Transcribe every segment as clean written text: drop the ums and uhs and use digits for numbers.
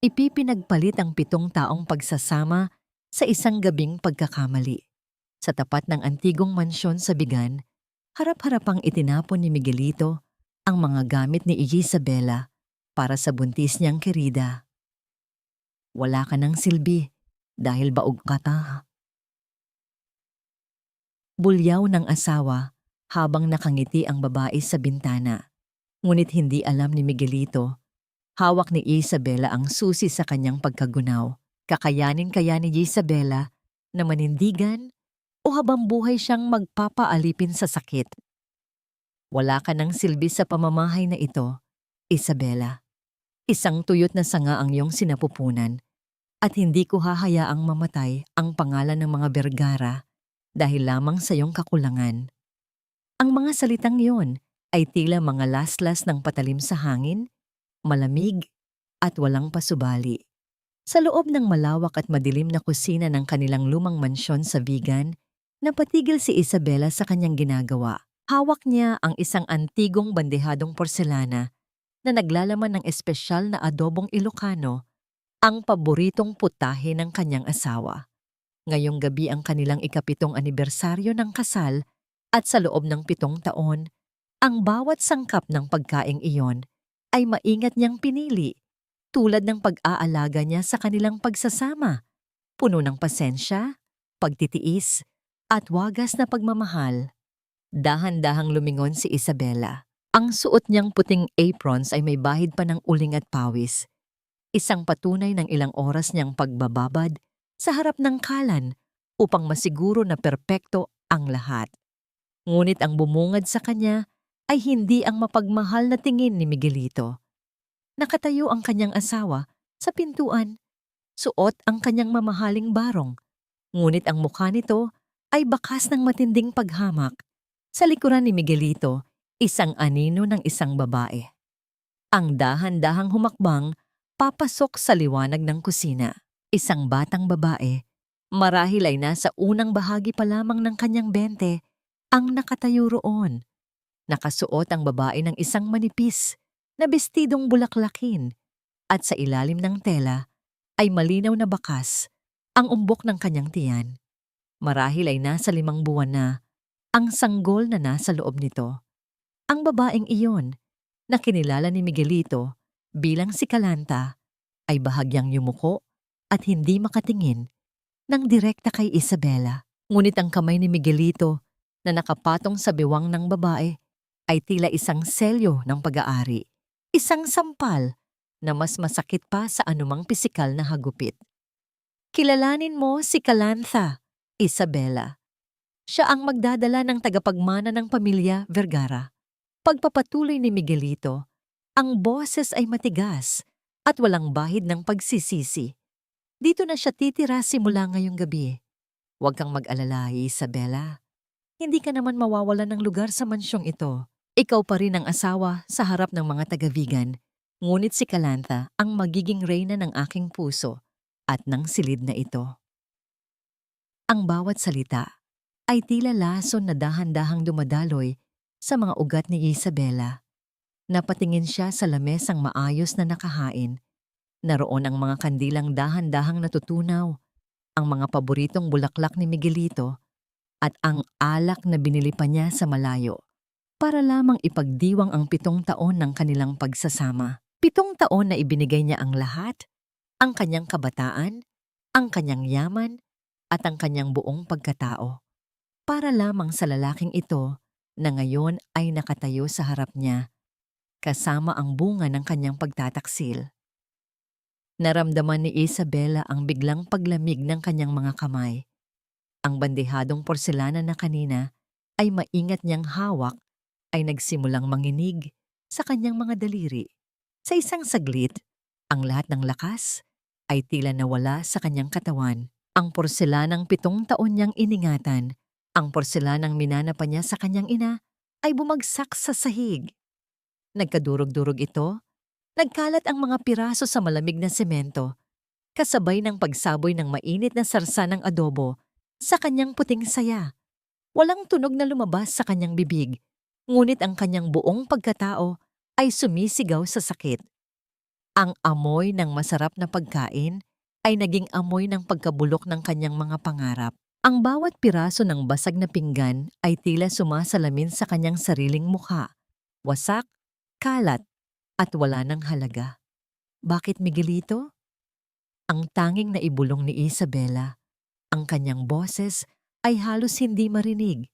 Ipinagpalit ang 7 taong pagsasama sa isang gabing pagkakamali. Sa tapat ng antigong mansyon sa Bigan, harap-harapang itinapon ni Miguelito ang mga gamit ni Isabela para sa buntis niyang Querida. Wala ka ng silbi dahil baog ka ta. Bulyaw ng asawa habang nakangiti ang babae sa bintana. Ngunit hindi alam ni Miguelito, hawak ni Isabela ang susi sa kanyang pagkagunaw. Kakayanin kaya ni Isabela na manindigan o habang buhay siyang magpapaalipin sa sakit? Wala ka ng silbi sa pamamahay na ito, Isabela. Isang tuyot na sanga ang iyong sinapupunan at hindi ko hahayaang mamatay ang pangalan ng mga Vergara dahil lamang sa iyong kakulangan. Ang mga salitang iyon ay tila mga laslas ng patalim sa hangin, malamig at walang pasubali. Sa loob ng malawak at madilim na kusina ng kanilang lumang mansyon sa Vigan, napatigil si Isabela sa kanyang ginagawa. Hawak niya ang isang antigong bandehadong porselana na naglalaman ng espesyal na adobong Ilocano, ang paboritong putahe ng kanyang asawa. Ngayong gabi ang kanilang ika-7 anibersaryo ng kasal at sa loob ng 7 taon, ang bawat sangkap ng pagkaing iyon ay maingat niyang pinili tulad ng pag-aalaga niya sa kanilang pagsasama, puno ng pasensya, pagtitiis, at wagas na pagmamahal. Dahan-dahang lumingon si Isabela. Ang suot niyang puting aprons ay may bahid pa ng uling at pawis. Isang patunay ng ilang oras niyang pagbababad sa harap ng kalan upang masiguro na perpekto ang lahat. Ngunit ang bumungad sa kanya ay hindi ang mapagmahal na tingin ni Miguelito. Nakatayo ang kanyang asawa sa pintuan, suot ang kanyang mamahaling barong, ngunit ang mukha nito ay bakas ng matinding paghamak. Sa likuran ni Miguelito, isang anino ng isang babae. Ang dahan-dahang humakbang papasok sa liwanag ng kusina. Isang batang babae, marahil ay nasa unang bahagi pa lamang ng kanyang 20, ang nakatayo roon. Nakasuot ang babae ng isang manipis na bestidong bulaklakin at sa ilalim ng tela ay malinaw na bakas ang umbok ng kanyang tiyan. Marahil ay nasa 5 buwan na ang sanggol na nasa loob nito. Ang babaeng iyon, na kinilala ni Miguelito bilang si Calanta, ay bahagyang yumuko at hindi makatingin ng direkta kay Isabela. Ngunit ang kamay ni Miguelito na nakapatong sa biwang ng babae ay tila isang selyo ng pag-aari, isang sampal na mas masakit pa sa anumang pisikal na hagupit. Kilalanin mo si Calantha, Isabela. Siya ang magdadala ng tagapagmana ng pamilya Vergara. Pagpapatuloy ni Miguelito, ang boses ay matigas at walang bahid ng pagsisisi. Dito na siya titira simula ngayong gabi. Huwag kang mag-alala, Isabela. Hindi ka naman mawawalan ng lugar sa mansyong ito. Ikaw pa rin ang asawa sa harap ng mga taga-Vigan. Ngunit si Calantha ang magiging reyna ng aking puso at ng silid na ito. Ang bawat salita ay tila lason na dahan-dahang dumadaloy sa mga ugat ni Isabela. Napatingin siya sa lamesang maayos na nakahain. Naroon ang mga kandilang dahan-dahang natutunaw, ang mga paboritong bulaklak ni Miguelito, at ang alak na binili pa niya sa malayo para lamang ipagdiwang ang 7 taon ng kanilang pagsasama. 7 taon na ibinigay niya ang lahat, ang kanyang kabataan, ang kanyang yaman, at ang kanyang buong pagkatao, para lamang sa lalaking ito na ngayon ay nakatayo sa harap niya, kasama ang bunga ng kanyang pagtataksil. Naramdaman ni Isabela ang biglang paglamig ng kanyang mga kamay. Ang bandehadong porselana na kanina ay maingat niyang hawak ay nagsimulang manginig sa kanyang mga daliri. Sa isang saglit, ang lahat ng lakas ay tila nawala sa kanyang katawan. Ang porselanang 7 taon niyang iningatan, ang porselanang minana pa niya sa kanyang ina, ay bumagsak sa sahig. Nagkadurog-durog ito, nagkalat ang mga piraso sa malamig na semento, kasabay ng pagsaboy ng mainit na sarsa ng adobo sa kanyang puting saya. Walang tunog na lumabas sa kanyang bibig, ngunit ang kanyang buong pagkatao ay sumisigaw sa sakit. Ang amoy ng masarap na pagkain ay naging amoy ng pagkabulok ng kanyang mga pangarap. Ang bawat piraso ng basag na pinggan ay tila sumasalamin sa kanyang sariling mukha. Wasak, kalat, at wala ng halaga. Bakit Miguelito? Ang tanging naibulong ni Isabela, ang kanyang boses ay halos hindi marinig.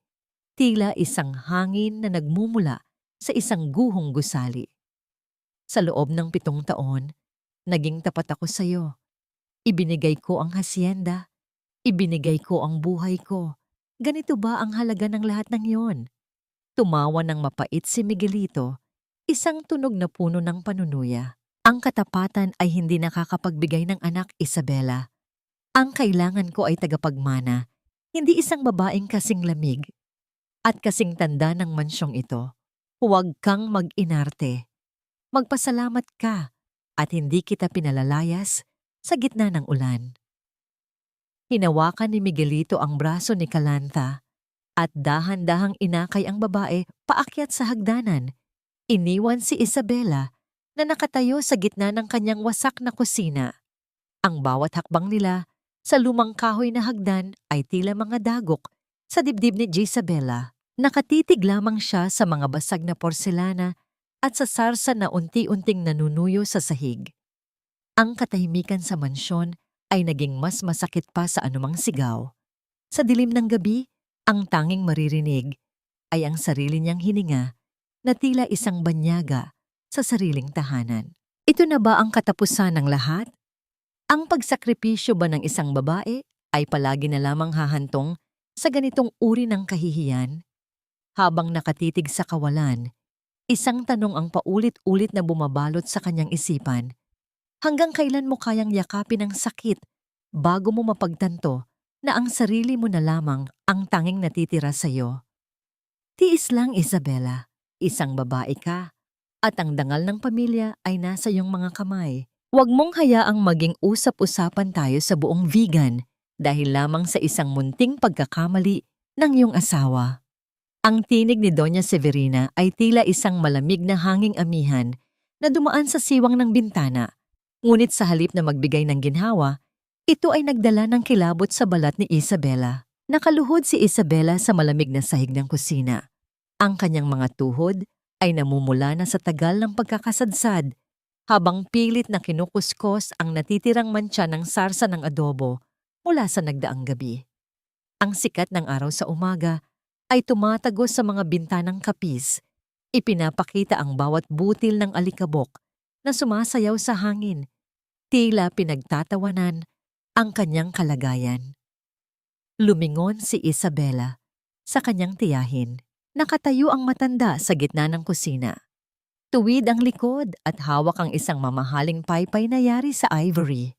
Tila isang hangin na nagmumula sa isang guhong gusali. Sa loob ng 7 taon, naging tapat ako sa iyo. Ibinigay ko ang hasyenda. Ibinigay ko ang buhay ko. Ganito ba ang halaga ng lahat ng yon? Tumawa ng mapait si Miguelito, isang tunog na puno ng panunuya. Ang katapatan ay hindi nakakapagbigay ng anak, Isabela. Ang kailangan ko ay tagapagmana, hindi isang babaeng kasing lamig at kasing tanda ng mansyong ito. Huwag kang mag-inarte. Magpasalamat ka at hindi kita pinalalayas sa gitna ng ulan. Hinawakan ni Miguelito ang braso ni Kalantha at dahan-dahang inakay ang babae paakyat sa hagdanan. Iniwan si Isabela na nakatayo sa gitna ng kanyang wasak na kusina. Ang bawat hakbang nila sa lumang kahoy na hagdan ay tila mga dagok sa dibdib ni Isabela. Nakatitig lamang siya sa mga basag na porselana at sa sarsa na unti-unting nanunuyo sa sahig. Ang katahimikan sa mansyon ay naging mas masakit pa sa anumang sigaw. Sa dilim ng gabi, ang tanging maririnig ay ang sarili niyang hininga na tila isang banyaga sa sariling tahanan. Ito na ba ang katapusan ng lahat? Ang pagsakripisyo ba ng isang babae ay palagi na lamang hahantong sa ganitong uri ng kahihiyan? Habang nakatitig sa kawalan, isang tanong ang paulit-ulit na bumabalot sa kanyang isipan. Hanggang kailan mo kayang yakapin ang sakit bago mo mapagtanto na ang sarili mo na lamang ang tanging natitira sa iyo? Tiis lang, Isabela. Isang babae ka at ang dangal ng pamilya ay nasa iyong mga kamay. Huwag mong hayaang maging usap-usapan tayo sa buong vegan dahil lamang sa isang munting pagkakamali ng iyong asawa. Ang tinig ni Doña Severina ay tila isang malamig na hanging amihan na dumaan sa siwang ng bintana. Ngunit sa halip na magbigay ng ginhawa, ito ay nagdala ng kilabot sa balat ni Isabela. Nakaluhod si Isabela sa malamig na sahig ng kusina. Ang kanyang mga tuhod ay namumula na sa tagal ng pagkakasadsad habang pilit na kinukuskos ang natitirang mantsa ng sarsa ng adobo mula sa nagdaang gabi. Ang sikat ng araw sa umaga ay tumatagos sa mga bintanang kapis. Ipinapakita ang bawat butil ng alikabok na sumasayaw sa hangin. Tila pinagtatawanan ang kanyang kalagayan. Lumingon si Isabela sa kanyang tiyahin. Nakatayo ang matanda sa gitna ng kusina. Tuwid ang likod at hawak ang isang mamahaling paypay na yari sa ivory.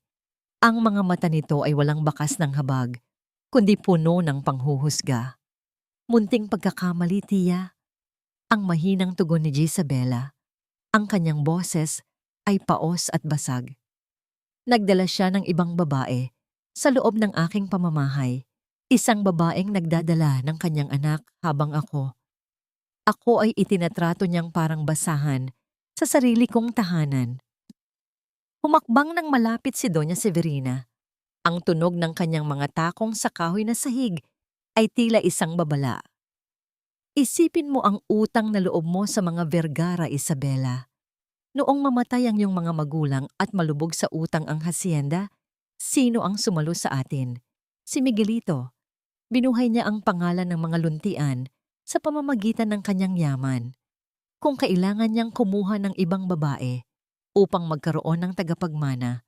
Ang mga mata nito ay walang bakas ng habag, kundi puno ng panghuhusga. Munting pagkakamali, tiya. Ang mahinang tugon ni Isabela. Ang kanyang boses ay paos at basag. Nagdala siya ng ibang babae sa loob ng aking pamamahay. Isang babaeng nagdadala ng kanyang anak habang ako ay itinatrato niyang parang basahan sa sarili kong tahanan. Humakbang ng malapit si Doña Severina. Ang tunog ng kanyang mga takong sa kahoy na sahig ay tila isang babala. Isipin mo ang utang na loob mo sa mga Vergara, Isabela. Noong mamatay ang iyong mga magulang at malubog sa utang ang hasyenda, sino ang sumalo sa atin? Si Miguelito. Binuhay niya ang pangalan ng mga luntian sa pamamagitan ng kanyang yaman. Kung kailangan niyang kumuha ng ibang babae upang magkaroon ng tagapagmana,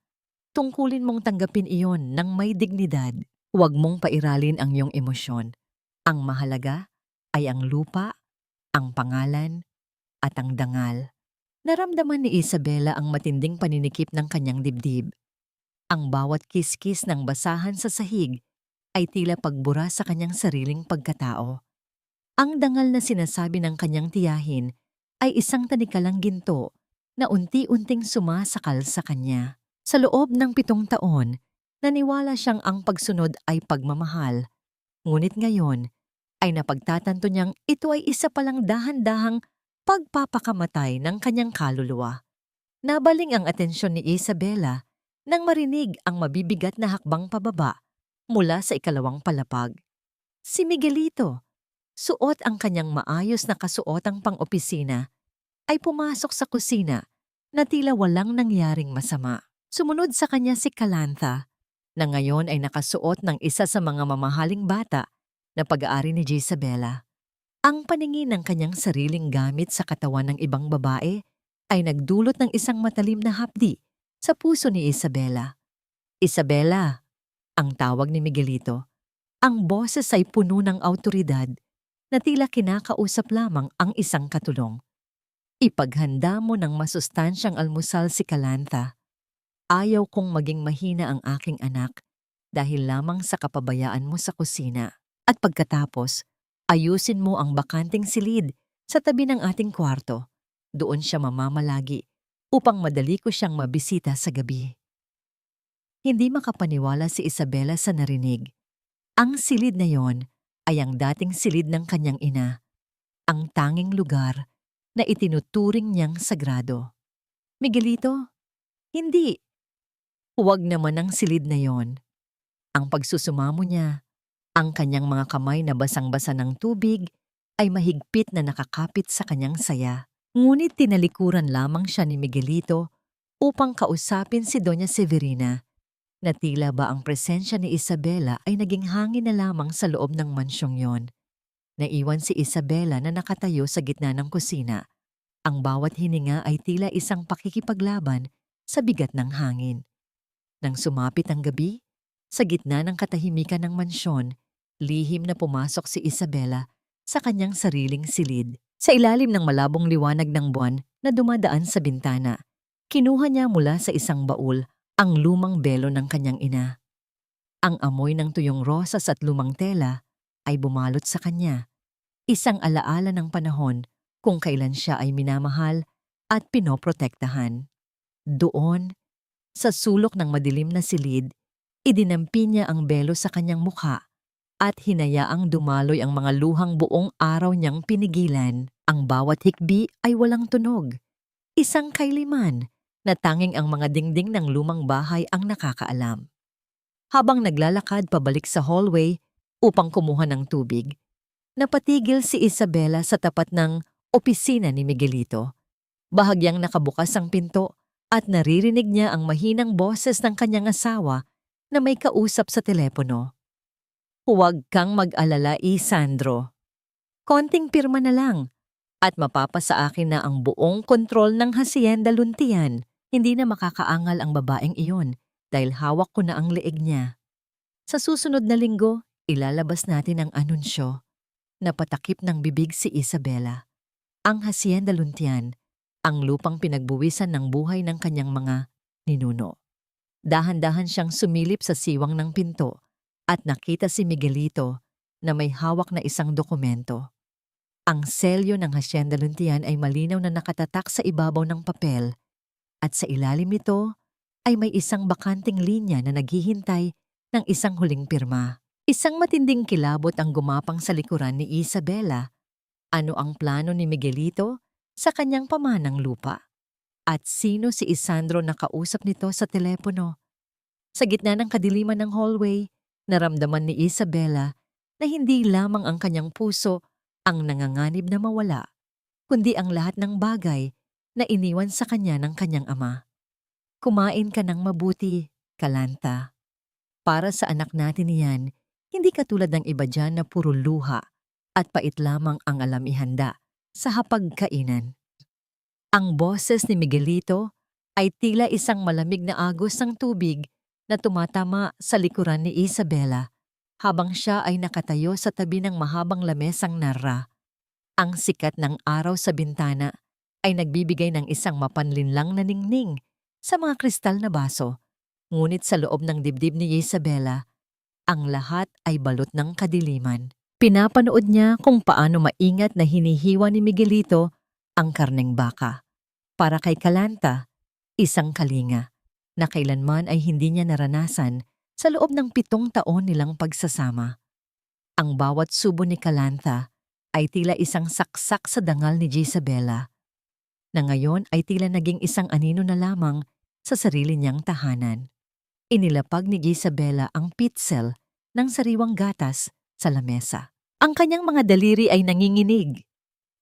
tungkulin mong tanggapin iyon ng may dignidad. Huwag mong pairalin ang iyong emosyon. Ang mahalaga ay ang lupa, ang pangalan, at ang dangal. Naramdaman ni Isabela ang matinding paninikip ng kanyang dibdib. Ang bawat kiskis ng basahan sa sahig ay tila pagbura sa kanyang sariling pagkatao. Ang dangal na sinasabi ng kanyang tiyahin ay isang tanikalang ginto na unti-unting sumasakal sa kanya. Sa loob ng 7 taon, naniwala siyang ang pagsunod ay pagmamahal. Ngunit ngayon ay napagtatanto niyang ito ay isa palang dahan-dahang pagpapakamatay ng kanyang kaluluwa. Nabaling ang atensyon ni Isabela nang marinig ang mabibigat na hakbang pababa mula sa ikalawang palapag. Si Miguelito, suot ang kanyang maayos na kasuotang pang-opisina, ay pumasok sa kusina na tila walang nangyaring masama. Sumunod sa kanya si Calantha, na ngayon ay nakasuot ng isa sa mga mamahaling bata na pag-aari ni Jezabela. Ang paningin ng kanyang sariling gamit sa katawan ng ibang babae ay nagdulot ng isang matalim na hapdi sa puso ni Isabela. Isabela, ang tawag ni Miguelito. Ang boses ay puno ng awtoridad na tila kinakausap lamang ang isang katulong. Ipaghanda mo ng masustansyang almusal si Calantha. Ayaw kong maging mahina ang aking anak dahil lamang sa kapabayaan mo sa kusina. At pagkatapos, ayusin mo ang bakanting silid sa tabi ng ating kwarto. Doon siya mamamalagi upang madali ko siyang mabisita sa gabi. Hindi makapaniwala si Isabela sa narinig. Ang silid na yon ay ang dating silid ng kanyang ina, ang tanging lugar na itinuturing niyang sagrado. Miguelito, hindi. Huwag naman ang silid na yon. Ang pagsusumamo niya, ang kanyang mga kamay na basang-basa ng tubig, ay mahigpit na nakakapit sa kanyang saya. Ngunit tinalikuran lamang siya ni Miguelito upang kausapin si Doña Severina, na tila ba ang presensya ni Isabela ay naging hangin na lamang sa loob ng mansyong yon. Naiwan si Isabela na nakatayo sa gitna ng kusina. Ang bawat hininga ay tila isang pakikipaglaban sa bigat ng hangin. Nang sumapit ang gabi, sa gitna ng katahimikan ng mansyon, lihim na pumasok si Isabela sa kanyang sariling silid. Sa ilalim ng malabong liwanag ng buwan na dumadaan sa bintana, kinuha niya mula sa isang baul ang lumang belo ng kanyang ina. Ang amoy ng tuyong rosas at lumang tela ay bumalot sa kanya, isang alaala ng panahon kung kailan siya ay minamahal at pinoprotektahan. Doon, sa sulok ng madilim na silid, idinampi niya ang belo sa kanyang mukha at hinayaang dumaloy ang mga luhang buong araw niyang pinigilan. Ang bawat hikbi ay walang tunog, isang kailiman na tanging ang mga dingding ng lumang bahay ang nakakaalam. Habang naglalakad pabalik sa hallway upang kumuha ng tubig, napatigil si Isabela sa tapat ng opisina ni Miguelito. Bahagyang nakabukas ang pinto at naririnig niya ang mahinang boses ng kanyang asawa na may kausap sa telepono. Huwag kang mag-alala, Sandro. Konting pirma na lang at mapapasa akin na ang buong kontrol ng Hacienda Luntian. Hindi na makakaangal ang babaeng iyon dahil hawak ko na ang leeg niya. Sa susunod na linggo, ilalabas natin ang anunsyo. Napatakip ng bibig si Isabela. Ang Hacienda Luntian, ang lupang pinagbuwisan ng buhay ng kanyang mga ninuno. Dahan-dahan siyang sumilip sa siwang ng pinto at nakita si Miguelito na may hawak na isang dokumento. Ang selyo ng Hacienda Luntian ay malinaw na nakatatak sa ibabaw ng papel at sa ilalim nito ay may isang bakanting linya na naghihintay ng isang huling pirma. Isang matinding kilabot ang gumapang sa likuran ni Isabela. Ano ang plano ni Miguelito sa kanyang pamanang lupa? At sino si Isandro na kausap nito sa telepono? Sa gitna ng kadiliman ng hallway, naramdaman ni Isabela na hindi lamang ang kanyang puso ang nanganganib na mawala, kundi ang lahat ng bagay na iniwan sa kanya ng kanyang ama. Kumain ka ng mabuti, Calantha. Para sa anak natin iyan, hindi katulad ng iba dyan na puro luha at pait lamang ang alam ihanda sa hapagkainan. Ang boses ni Miguelito ay tila isang malamig na agos ng tubig na tumatama sa likuran ni Isabela habang siya ay nakatayo sa tabi ng mahabang lamesang narra. Ang sikat ng araw sa bintana ay nagbibigay ng isang mapanlinlang na ningning sa mga kristal na baso, ngunit sa loob ng dibdib ni Isabela, ang lahat ay balot ng kadiliman. Pinapanood niya kung paano maingat na hinihiwa ni Miguelito ang karneng baka. Para kay Calantha, isang kalinga na kailanman ay hindi niya naranasan sa loob ng 7 taon nilang pagsasama. Ang bawat subo ni Calantha ay tila isang saksak sa dangal ni Jezabela. na ngayon ay tila naging isang anino na lamang sa sarili niyang tahanan. Inilapag ni Isabela ang pitzel ng sariwang gatas sa lamesa. Ang kanyang mga daliri ay nanginginig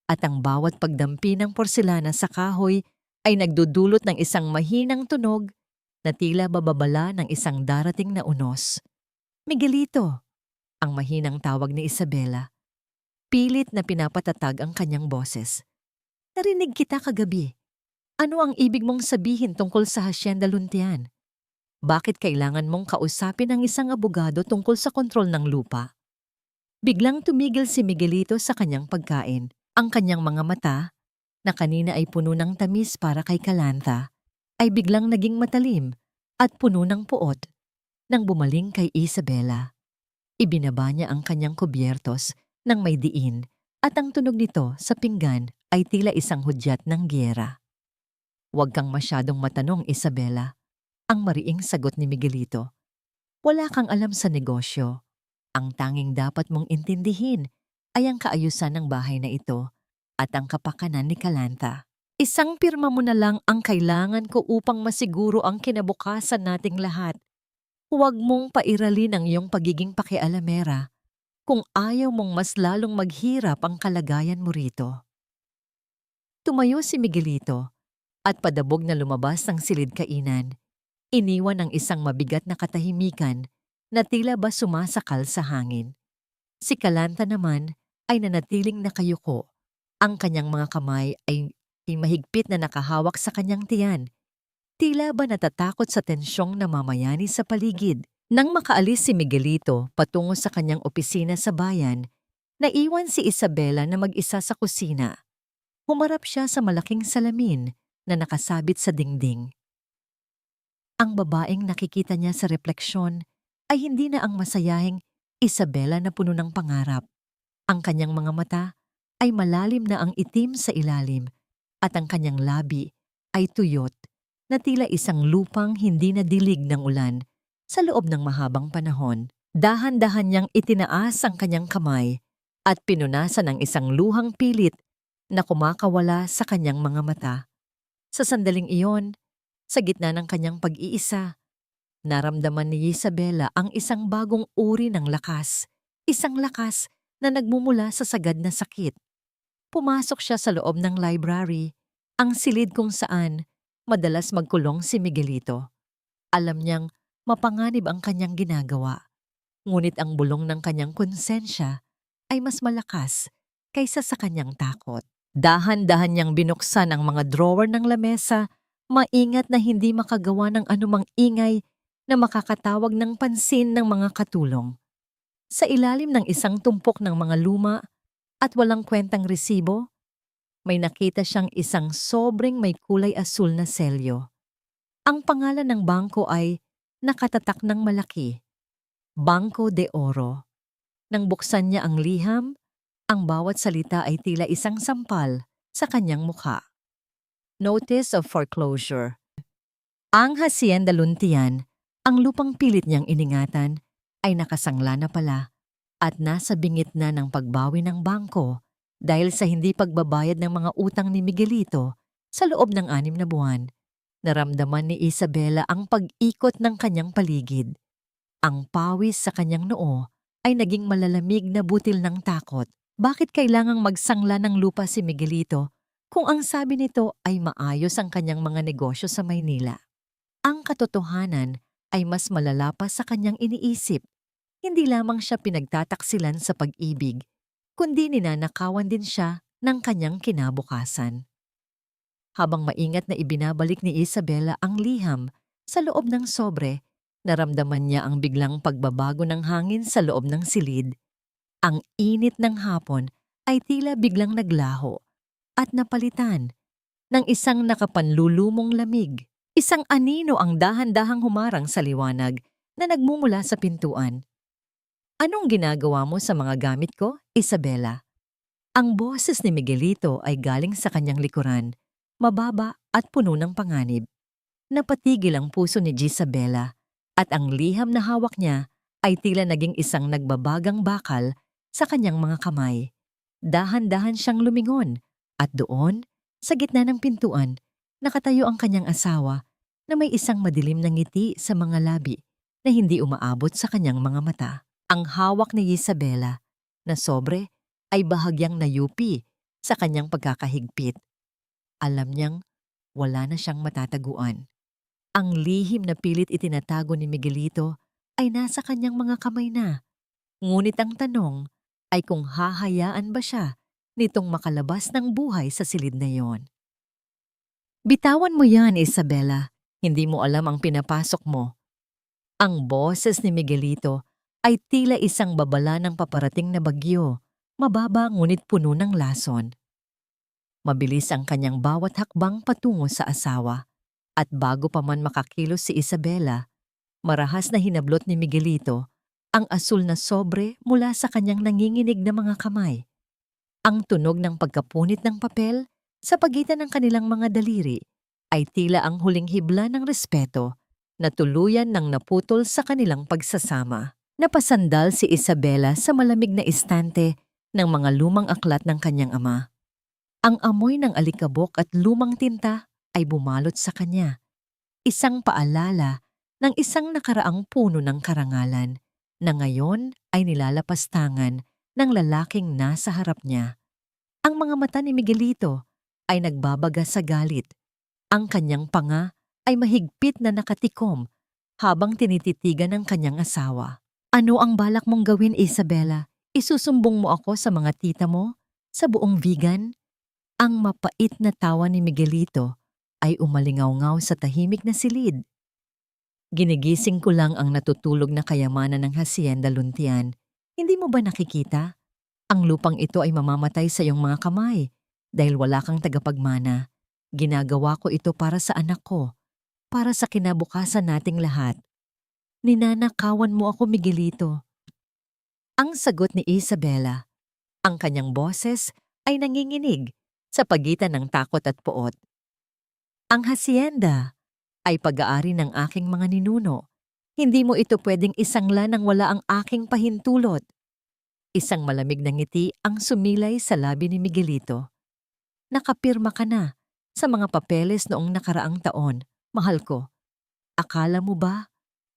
at ang bawat pagdampi ng porselana sa kahoy ay nagdudulot ng isang mahinang tunog na tila bababala ng isang darating na unos. "Miguelito," ang mahinang tawag ni Isabela. Pilit na pinapatatag ang kanyang boses. "Narinig kita kagabi. Ano ang ibig mong sabihin tungkol sa Hacienda Luntian? Bakit kailangan mong kausapin ang isang abogado tungkol sa kontrol ng lupa?" Biglang tumigil si Miguelito sa kanyang pagkain. Ang kanyang mga mata, na kanina ay puno ng tamis para kay Kalantha, ay biglang naging matalim at puno ng puot nang bumaling kay Isabela. Ibinaba niya ang kanyang kubyertos ng may diin at ang tunog nito sa pinggan ay tila isang hudyat ng giyera. "Huwag kang masyadong matanong, Isabela," ang mariing sagot ni Miguelito. "Wala kang alam sa negosyo. Ang tanging dapat mong intindihin ay ang kaayusan ng bahay na ito at ang kapakanan ni Kalantha. Isang pirma mo na lang ang kailangan ko upang masiguro ang kinabukasan nating lahat. Huwag mong pairalin ang iyong pagiging pakialamera kung ayaw mong mas lalong maghirap ang kalagayan mo rito." Tumayo si Miguelito at padabog na lumabas ng silid kainan. Iniwan ang isang mabigat na katahimikan na tila ba sumasakal sa hangin. Si Kalantha naman ay nanatiling nakayuko. Ang kanyang mga kamay ay mahigpit na nakahawak sa kanyang tiyan. Tila ba natatakot sa tensyong namamayani sa paligid. Nang makaalis si Miguelito patungo sa kanyang opisina sa bayan, naiwan si Isabela na mag-isa sa kusina. Humarap siya sa malaking salamin na nakasabit sa dingding. Ang babaeng nakikita niya sa refleksyon ay hindi na ang masayahing Isabela na puno ng pangarap. Ang kanyang mga mata ay malalim na ang itim sa ilalim at ang kanyang labi ay tuyot na tila isang lupang hindi nadilig ng ulan sa loob ng mahabang panahon. Dahan-dahan niyang itinaas ang kanyang kamay at pinunasan ng isang luhang pilit na kumakawala sa kanyang mga mata. Sa sandaling iyon, sa gitna ng kanyang pag-iisa, naramdaman ni Isabela ang isang bagong uri ng lakas, isang lakas na nagmumula sa sagad na sakit. Pumasok siya sa loob ng library, ang silid kung saan madalas magkulong si Miguelito. Alam niyang mapanganib ang kanyang ginagawa, ngunit ang bulong ng kanyang konsensya ay mas malakas kaysa sa kanyang takot. Dahan-dahan niyang binuksan ang mga drawer ng lamesa, maingat na hindi makagawa ng anumang ingay na makakatawag ng pansin ng mga katulong. Sa ilalim ng isang tumpok ng mga luma at walang kwentang resibo, may nakita siyang isang sobrang may kulay asul na selyo. Ang pangalan ng bangko ay nakatatak ng malaki, Banco de Oro. Nang buksan niya ang liham, ang bawat salita ay tila isang sampal sa kanyang mukha. Notice of foreclosure. Ang Hacienda Luntian, ang lupang pilit niyang iningatan, ay nakasangla na pala at nasa bingit na ng pagbawi ng bangko dahil sa hindi pagbabayad ng mga utang ni Miguelito sa loob ng 6 na buwan. Naramdaman ni Isabela ang pag-ikot ng kanyang paligid. Ang pawis sa kanyang noo ay naging malalamig na butil ng takot. Bakit kailangang magsangla ng lupa si Miguelito kung ang sabi nito ay maayos ang kanyang mga negosyo sa Maynila? Ang katotohanan ay mas malala pa sa kanyang iniisip. Hindi lamang siya pinagtataksilan sa pag-ibig, kundi ninanakawan din siya ng kanyang kinabukasan. Habang maingat na ibinabalik ni Isabela ang liham sa loob ng sobre, naramdaman niya ang biglang pagbabago ng hangin sa loob ng silid. Ang init ng hapon ay tila biglang naglaho at napalitan ng isang nakapanlulumong lamig. Isang anino ang dahan-dahang humarang sa liwanag na nagmumula sa pintuan. "Anong ginagawa mo sa mga gamit ko, Isabela?" Ang boses ni Miguelito ay galing sa kanyang likuran, mababa at puno ng panganib. Napatigil ang puso ni Isabela at ang liham na hawak niya ay tila naging isang nagbabagang bakal sa kanyang mga kamay. Dahan-dahan siyang lumingon at doon, Sa gitna ng pintuan, nakatayo ang kanyang asawa na may isang madilim na ngiti sa mga labi na hindi umaabot sa kanyang mga mata. Ang hawak ni Isabela na sobre ay bahagyang nayupi sa kanyang pagkakahigpit. Alam niyang wala na siyang matataguan. Ang lihim na pilit itinatago ni Miguelito ay nasa kanyang mga kamay na. Ngunit ang tanong ay kung hahayaan ba siya nitong makalabas ng buhay sa silid na yon. Bitawan mo yan, Isabela. Hindi mo alam ang pinapasok mo. Ang boses ni Miguelito ay tila isang babala ng paparating na bagyo, mababa ngunit puno ng lason. Mabilis ang kanyang bawat hakbang patungo sa asawa, at bago pa man makakilos si Isabela, marahas na hinablot ni Miguelito ang asul na sobre mula sa kanyang nanginginig na mga kamay. Ang tunog ng pagkapunit ng papel sa pagitan ng kanilang mga daliri ay tila ang huling hibla ng respeto na tuluyan ng naputol sa kanilang pagsasama. Napasandal si Isabela sa malamig na istante ng mga lumang aklat ng kanyang ama. Ang amoy ng alikabok at lumang tinta ay bumalot sa kanya. Isang paalala ng isang nakaraang puno ng karangalan na ngayon ay nilalapastangan ng lalaking nasa harap niya. Ang mga mata ni Miguelito ay nagbabaga sa galit. Ang kanyang panga ay mahigpit na nakatikom habang tinititigan ng kanyang asawa. Ano ang balak mong gawin, Isabela? Isusumbong mo ako sa mga tita mo? Sa buong vegan? Ang mapait na tawa ni Miguelito ay umalingaw-ngaw sa tahimik na silid. Ginigising ko lang ang natutulog na kayamanan ng Hacienda Luntian. Hindi mo ba nakikita? Ang lupang ito ay mamamatay sa iyong mga kamay dahil wala kang tagapagmana. Ginagawa ko ito para sa anak ko, para sa kinabukasan nating lahat. Ninanakawan mo ako, Miguelito. Ang sagot ni Isabela, ang kanyang boses ay nanginginig sa pagitan ng takot at poot. Ang hacienda ay pag-aari ng aking mga ninuno. Hindi mo ito pwedeng isangla nang wala ang aking pahintulot. Isang malamig na ngiti ang sumilay sa labi ni Miguelito. Nakapirma ka na sa mga papeles noong nakaraang taon, mahal ko. Akala mo ba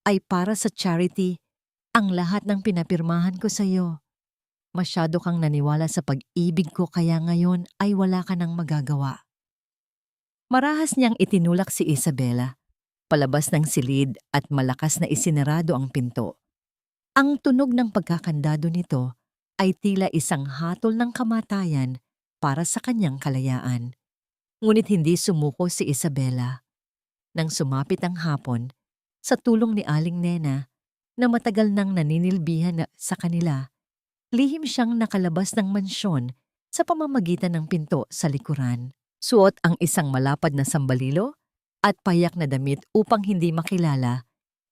ay para sa charity ang lahat ng pinapirmahan ko sa iyo? Masyado kang naniwala sa pag-ibig ko kaya ngayon ay wala ka nang magagawa. Marahas niyang itinulak si Isabela, palabas ng silid at malakas na isinarado ang pinto. Ang tunog ng pagkakandado nito ay tila isang hatol ng kamatayan para sa kanyang kalayaan. Ngunit hindi sumuko si Isabela. Nang sumapit ang hapon, sa tulong ni Aling Nena na matagal nang naninilbihan sa kanila, lihim siyang nakalabas ng mansyon sa pamamagitan ng pinto sa likuran. Suot ang isang malapad na sambalilo at payak na damit upang hindi makilala.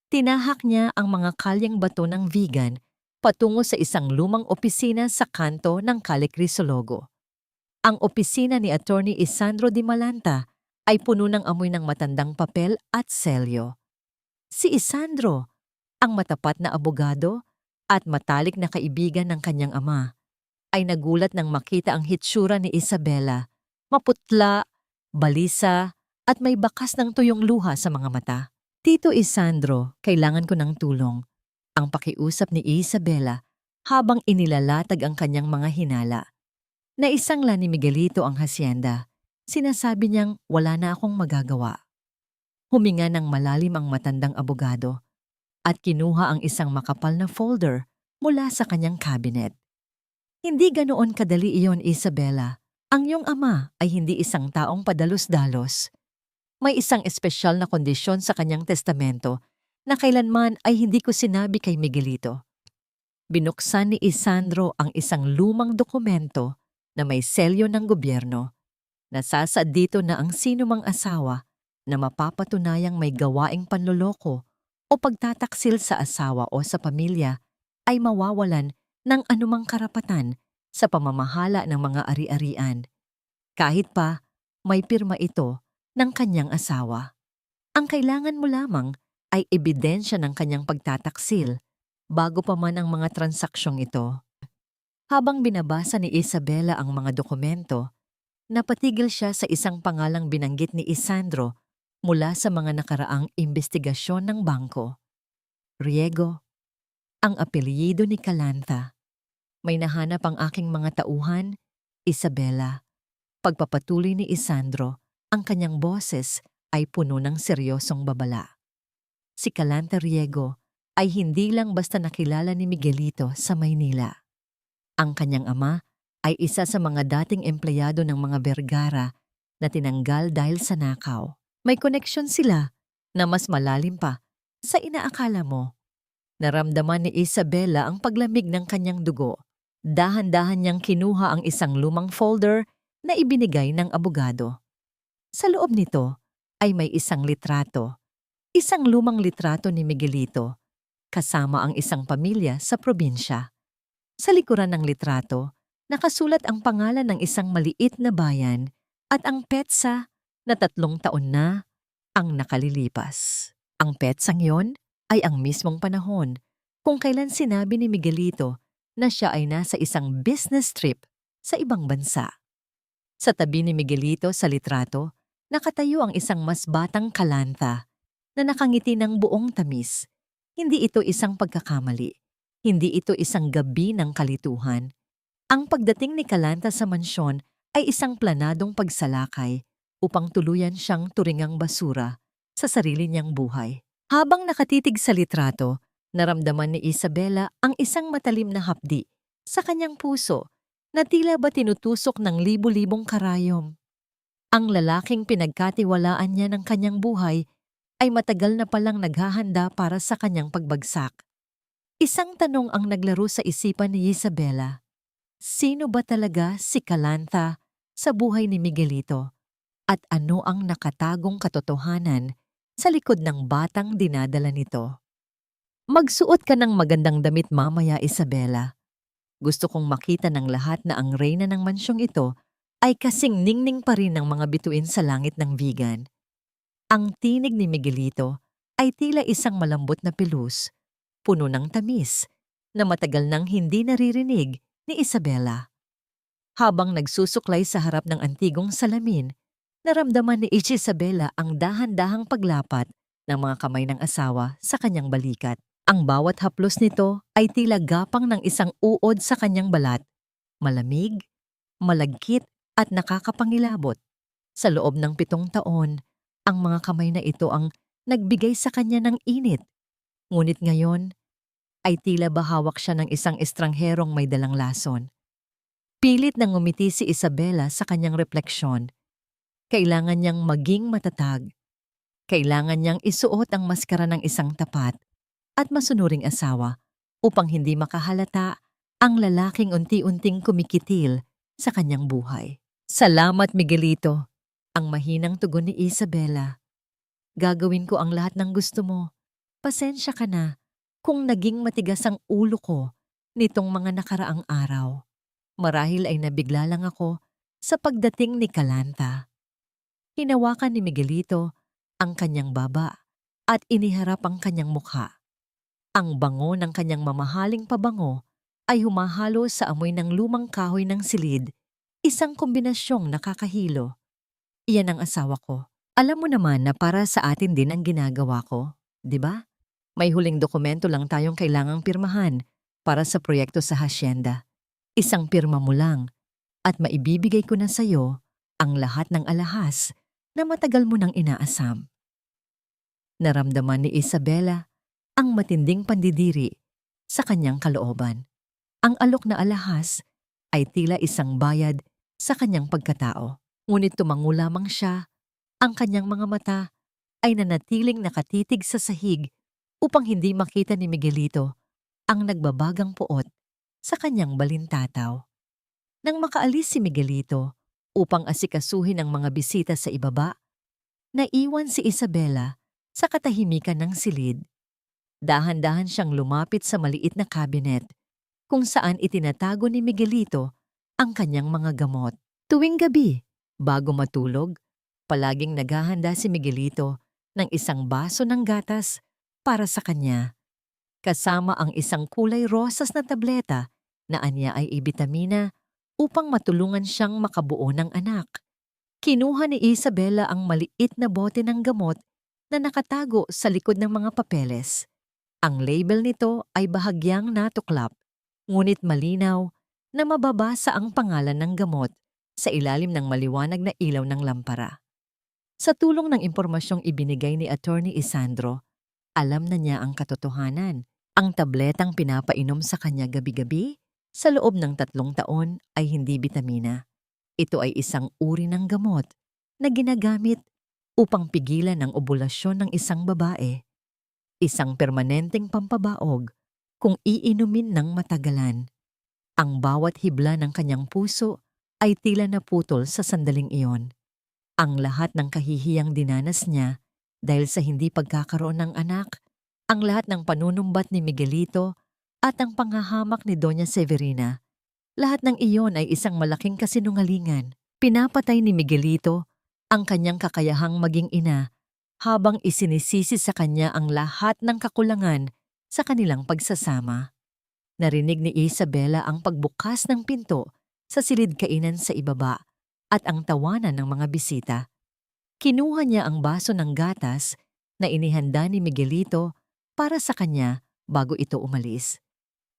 Tinahak niya ang mga kalyang bato ng vegan patungo sa isang lumang opisina sa kanto ng Calle Crisologo. Ang opisina ni Attorney Isandro Di Malanta ay puno ng amoy ng matandang papel at selyo. Si Isandro, ang matapat na abogado at matalik na kaibigan ng kanyang ama, ay nagulat nang makita ang hitsura ni Isabela, maputla, balisa at may bakas ng tuyong luha sa mga mata. Tito Isandro, kailangan ko ng tulong. Ang pakiusap ni Isabela habang inilalatag ang kanyang mga hinala. Naisangla ni Miguelito ang hacienda. Sinasabi niyang wala na akong magagawa. Huminga ng malalim ang matandang abogado at kinuha ang isang makapal na folder mula sa kanyang cabinet. Hindi ganoon kadali iyon, Isabela. Ang iyong ama ay hindi isang taong padalos-dalos. May isang espesyal na kondisyon sa kanyang testamento na kailanman ay hindi ko sinabi kay Miguelito. Binuksan ni Isandro ang isang lumang dokumento na may selyo ng gobyerno. Nasasaad dito na ang sinumang asawa na mapapatunayang may gawaing panloloko o pagtataksil sa asawa o sa pamilya ay mawawalan ng anumang karapatan sa pamamahala ng mga ari-arian. Kahit pa may pirma ito ng kanyang asawa. Ang kailangan mo lamang ay ebidensya ng kanyang pagtataksil bago pa man ang mga transaksyong ito. Habang binabasa ni Isabela ang mga dokumento, Napatigil siya sa isang pangalang binanggit ni Isandro mula sa mga nakaraang imbestigasyon ng bangko. Riego, ang apelyido ni Calantha. May nahanap ang aking mga tauhan, Isabela. Pagpapatuloy ni Isandro, ang kanyang boses ay puno ng seryosong babala. Si Calantha Riego ay hindi lang basta nakilala ni Miguelito sa Maynila. Ang kanyang ama ay isa sa mga dating empleyado ng mga Vergara na tinanggal dahil sa nakaw. May koneksyon sila na mas malalim pa sa inaakala mo. Naramdaman ni Isabela ang paglamig ng kanyang dugo. Dahan-dahan niyang kinuha ang isang lumang folder na ibinigay ng abogado. Sa loob nito ay may isang litrato. Isang lumang litrato ni Miguelito, kasama ang isang pamilya sa probinsya. Sa likuran ng litrato, nakasulat ang pangalan ng isang maliit na bayan at ang petsa na 3 taon na ang nakalilipas. Ang petsang yon ay ang mismong panahon kung kailan sinabi ni Miguelito na siya ay nasa isang business trip sa ibang bansa. Sa tabi ni Miguelito sa litrato, nakatayo ang isang mas batang Calantha na nakangiti ng buong tamis. Hindi ito isang pagkakamali. Hindi ito isang gabi ng kalituhan. Ang pagdating ni Calantha sa mansyon ay isang planadong pagsalakay upang tuluyan siyang turingang basura sa sarili niyang buhay. Habang nakatitig sa litrato, naramdaman ni Isabela ang isang matalim na hapdi sa kanyang puso na tila ba tinutusok ng libu-libong karayom. Ang lalaking pinagkatiwalaan niya ng kanyang buhay ay matagal na palang naghahanda para sa kanyang pagbagsak. Isang tanong ang naglaro sa isipan ni Isabela. Sino ba talaga si Calantha sa buhay ni Miguelito? At ano ang nakatagong katotohanan sa likod ng batang dinadala nito? Magsuot ka ng magandang damit mamaya, Isabela. Gusto kong makita ng lahat na ang reyna ng mansyong ito ay kasing ningning pa rin ng mga bituin sa langit ng Vigan. Ang tinig ni Miguelito ay tila isang malambot na pilus, puno ng tamis, na matagal nang hindi naririnig ni Isabela. Habang nagsusuklay sa harap ng antigong salamin, naramdaman ni Isabela ang dahan-dahang paglapat ng mga kamay ng asawa sa kanyang balikat. Ang bawat haplos nito ay tila gapang ng isang uod sa kanyang balat. Malamig, malagkit at nakakapangilabot. Sa loob ng 7 taon, ang mga kamay na ito ang nagbigay sa kanya ng init. Ngunit ngayon, ay tila ba hawak siya ng isang estrangherong may dalang lason. Pilit na ngumiti si Isabela sa kanyang refleksyon. Kailangan niyang maging matatag. Kailangan niyang isuot ang maskara ng isang tapat at masunuring asawa upang hindi makahalata ang lalaking unti-unting kumikitil sa kanyang buhay. Salamat, Miguelito, ang mahinang tugon ni Isabela. Gagawin ko ang lahat ng gusto mo. Pasensya ka na kung naging matigas ang ulo ko nitong mga nakaraang araw. Marahil ay nabigla lang ako sa pagdating ni Calantha. Hinawakan ni Miguelito ang kanyang baba at iniharap ang kanyang mukha. Ang bango ng kanyang mamahaling pabango ay humahalo sa amoy ng lumang kahoy ng silid, isang kombinasyong nakakahilo. Iyan ang asawa ko. Alam mo naman na para sa atin din ang ginagawa ko, di ba? May huling dokumento lang tayong kailangang pirmahan para sa proyekto sa hasyenda. Isang pirma mo lang at maibibigay ko na sa iyo ang lahat ng alahas na matagal mo nang inaasam. Naramdaman ni Isabela ang matinding pandidiri sa kanyang kalooban. Ang alok na alahas ay tila isang bayad sa kanyang pagkatao. Ngunit tumango lamang siya, ang kanyang mga mata ay nanatiling nakatitig sa sahig upang hindi makita ni Miguelito ang nagbabagang puot sa kanyang balintataw. Nang makaalis si Miguelito upang asikasuhin ang mga bisita sa ibaba, naiwan si Isabela sa katahimikan ng silid. Dahan-dahan siyang lumapit sa maliit na cabinet kung saan itinatago ni Miguelito ang kanyang mga gamot. Tuwing gabi, bago matulog, palaging naghahanda si Miguelito ng isang baso ng gatas para sa kanya. Kasama ang isang kulay rosas na tableta na anya ay ibitamina upang matulungan siyang makabuo ng anak. Kinuha ni Isabela ang maliit na bote ng gamot na nakatago sa likod ng mga papeles. Ang label nito ay bahagyang natuklap, ngunit malinaw na mababasa ang pangalan ng gamot sa ilalim ng maliwanag na ilaw ng lampara. Sa tulong ng impormasyong ibinigay ni Attorney Isandro, alam na niya ang katotohanan. Ang tabletang pinapainom sa kanya gabi-gabi sa loob ng 3 taon ay hindi bitamina. Ito ay isang uri ng gamot na ginagamit upang pigilan ang obulasyon ng isang babae. Isang permanenteng pampabaog kung iinumin ng matagalan. Ang bawat hibla ng kanyang puso ay tila naputol sa sandaling iyon. Ang lahat ng kahihiyang dinanas niya dahil sa hindi pagkakaroon ng anak, ang lahat ng panunumbat ni Miguelito at ang panghahamak ni Doña Severina, lahat ng iyon ay isang malaking kasinungalingan. Pinapatay ni Miguelito ang kanyang kakayahang maging ina habang isinisisi sa kanya ang lahat ng kakulangan sa kanilang pagsasama. Narinig ni Isabela ang pagbukas ng pinto sa silid kainan sa ibaba at ang tawanan ng mga bisita. Kinuha niya ang baso ng gatas na inihanda ni Miguelito para sa kanya bago ito umalis.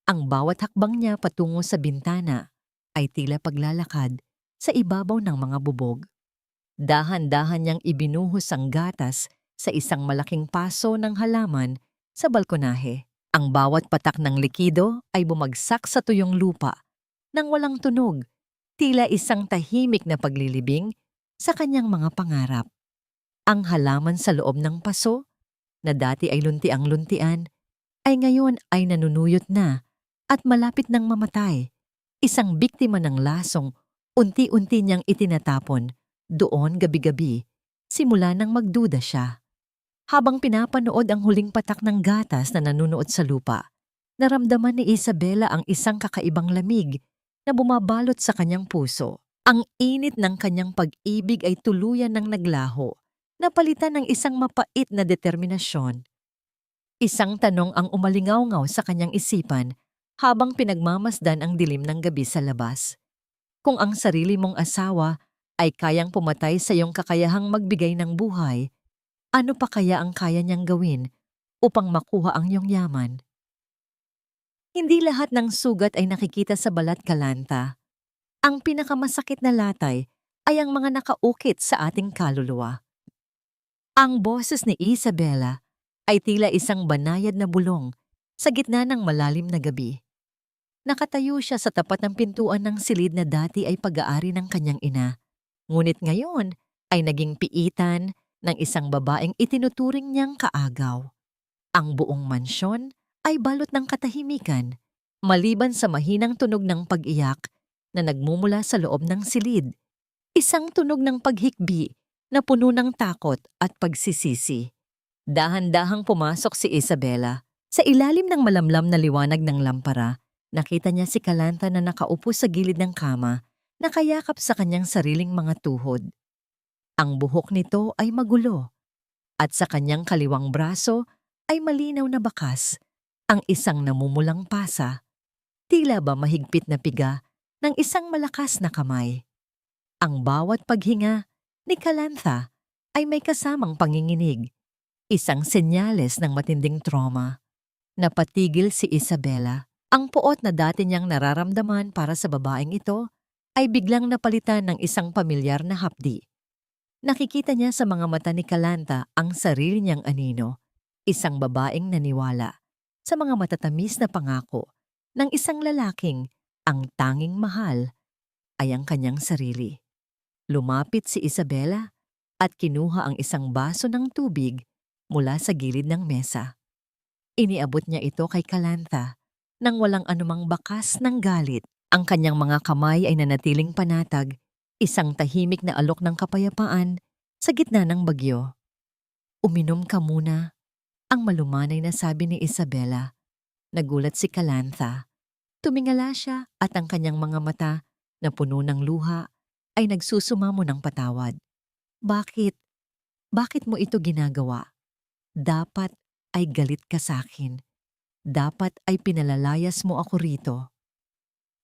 Ang bawat hakbang niya patungo sa bintana ay tila paglalakad sa ibabaw ng mga bubog. Dahan-dahan niyang ibinuhos ang gatas sa isang malaking paso ng halaman sa balkonahe. Ang bawat patak ng likido ay bumagsak sa tuyong lupa nang walang tunog, tila isang tahimik na paglilibing sa kanyang mga pangarap. Ang halaman sa loob ng paso, na dati ay luntiang-luntian, ay ngayon ay nanunuyot na at malapit ng mamatay. Isang biktima ng lasong unti-unti niyang itinatapon doon gabi-gabi, simula nang magduda siya. Habang pinapanood ang huling patak ng gatas na nanunuot sa lupa, naramdaman ni Isabela ang isang kakaibang lamig na bumabalot sa kanyang puso. Ang init ng kanyang pag-ibig ay tuluyan ng naglaho, napalitan ng isang mapait na determinasyon. Isang tanong ang umalingaw-ngaw sa kanyang isipan habang pinagmamasdan ang dilim ng gabi sa labas. Kung ang sarili mong asawa ay kayang pumatay sa iyong kakayahang magbigay ng buhay, ano pa kaya ang kaya niyang gawin upang makuha ang iyong yaman? Hindi lahat ng sugat ay nakikita sa balat, Kalanta. Ang pinakamasakit na latay ay ang mga nakaukit sa ating kaluluwa. Ang boses ni Isabela ay tila isang banayad na bulong sa gitna ng malalim na gabi. Nakatayo siya sa tapat ng pintuan ng silid na dati ay pag-aari ng kanyang ina. Ngunit ngayon ay naging piitan ng isang babaeng itinuturing niyang kaagaw. Ang buong mansyon ay balot ng katahimikan, maliban sa mahinang tunog ng pag-iyak na nagmumula sa loob ng silid. Isang tunog ng paghikbi na puno ng takot at pagsisisi. Dahan-dahang pumasok si Isabela. Sa ilalim ng malamlam na liwanag ng lampara, nakita niya si Kalanta na nakaupo sa gilid ng kama, nakayakap sa kanyang sariling mga tuhod. Ang buhok nito ay magulo, at sa kanyang kaliwang braso ay malinaw na bakas, ang isang namumulang pasa, tila ba mahigpit na piga ng isang malakas na kamay. Ang bawat paghinga ni Kalanta ay may kasamang panginginig, isang senyales ng matinding trauma. Napatigil si Isabela. Ang puot na dati niyang nararamdaman para sa babaeng ito ay biglang napalitan ng isang pamilyar na hapdi. Nakikita niya sa mga mata ni Kalanta ang sarili niyang anino, isang babaeng naniwala sa mga matatamis na pangako ng isang lalaking ang tanging mahal ay ang kanyang sarili. Lumapit si Isabela at kinuha ang isang baso ng tubig mula sa gilid ng mesa. Iniabot niya ito kay Kalanta nang walang anumang bakas ng galit. Ang kanyang mga kamay ay nanatiling panatag, isang tahimik na alok ng kapayapaan sa gitna ng bagyo. "Uminom ka muna," ang malumanay na sabi ni Isabela. Nagulat si Kalanta. Tumingala siya at ang kanyang mga mata na puno ng luha ay nagsusumamo ng patawad. "Bakit? Bakit mo ito ginagawa? Dapat ay galit ka sa akin. Dapat ay pinalalayas mo ako rito."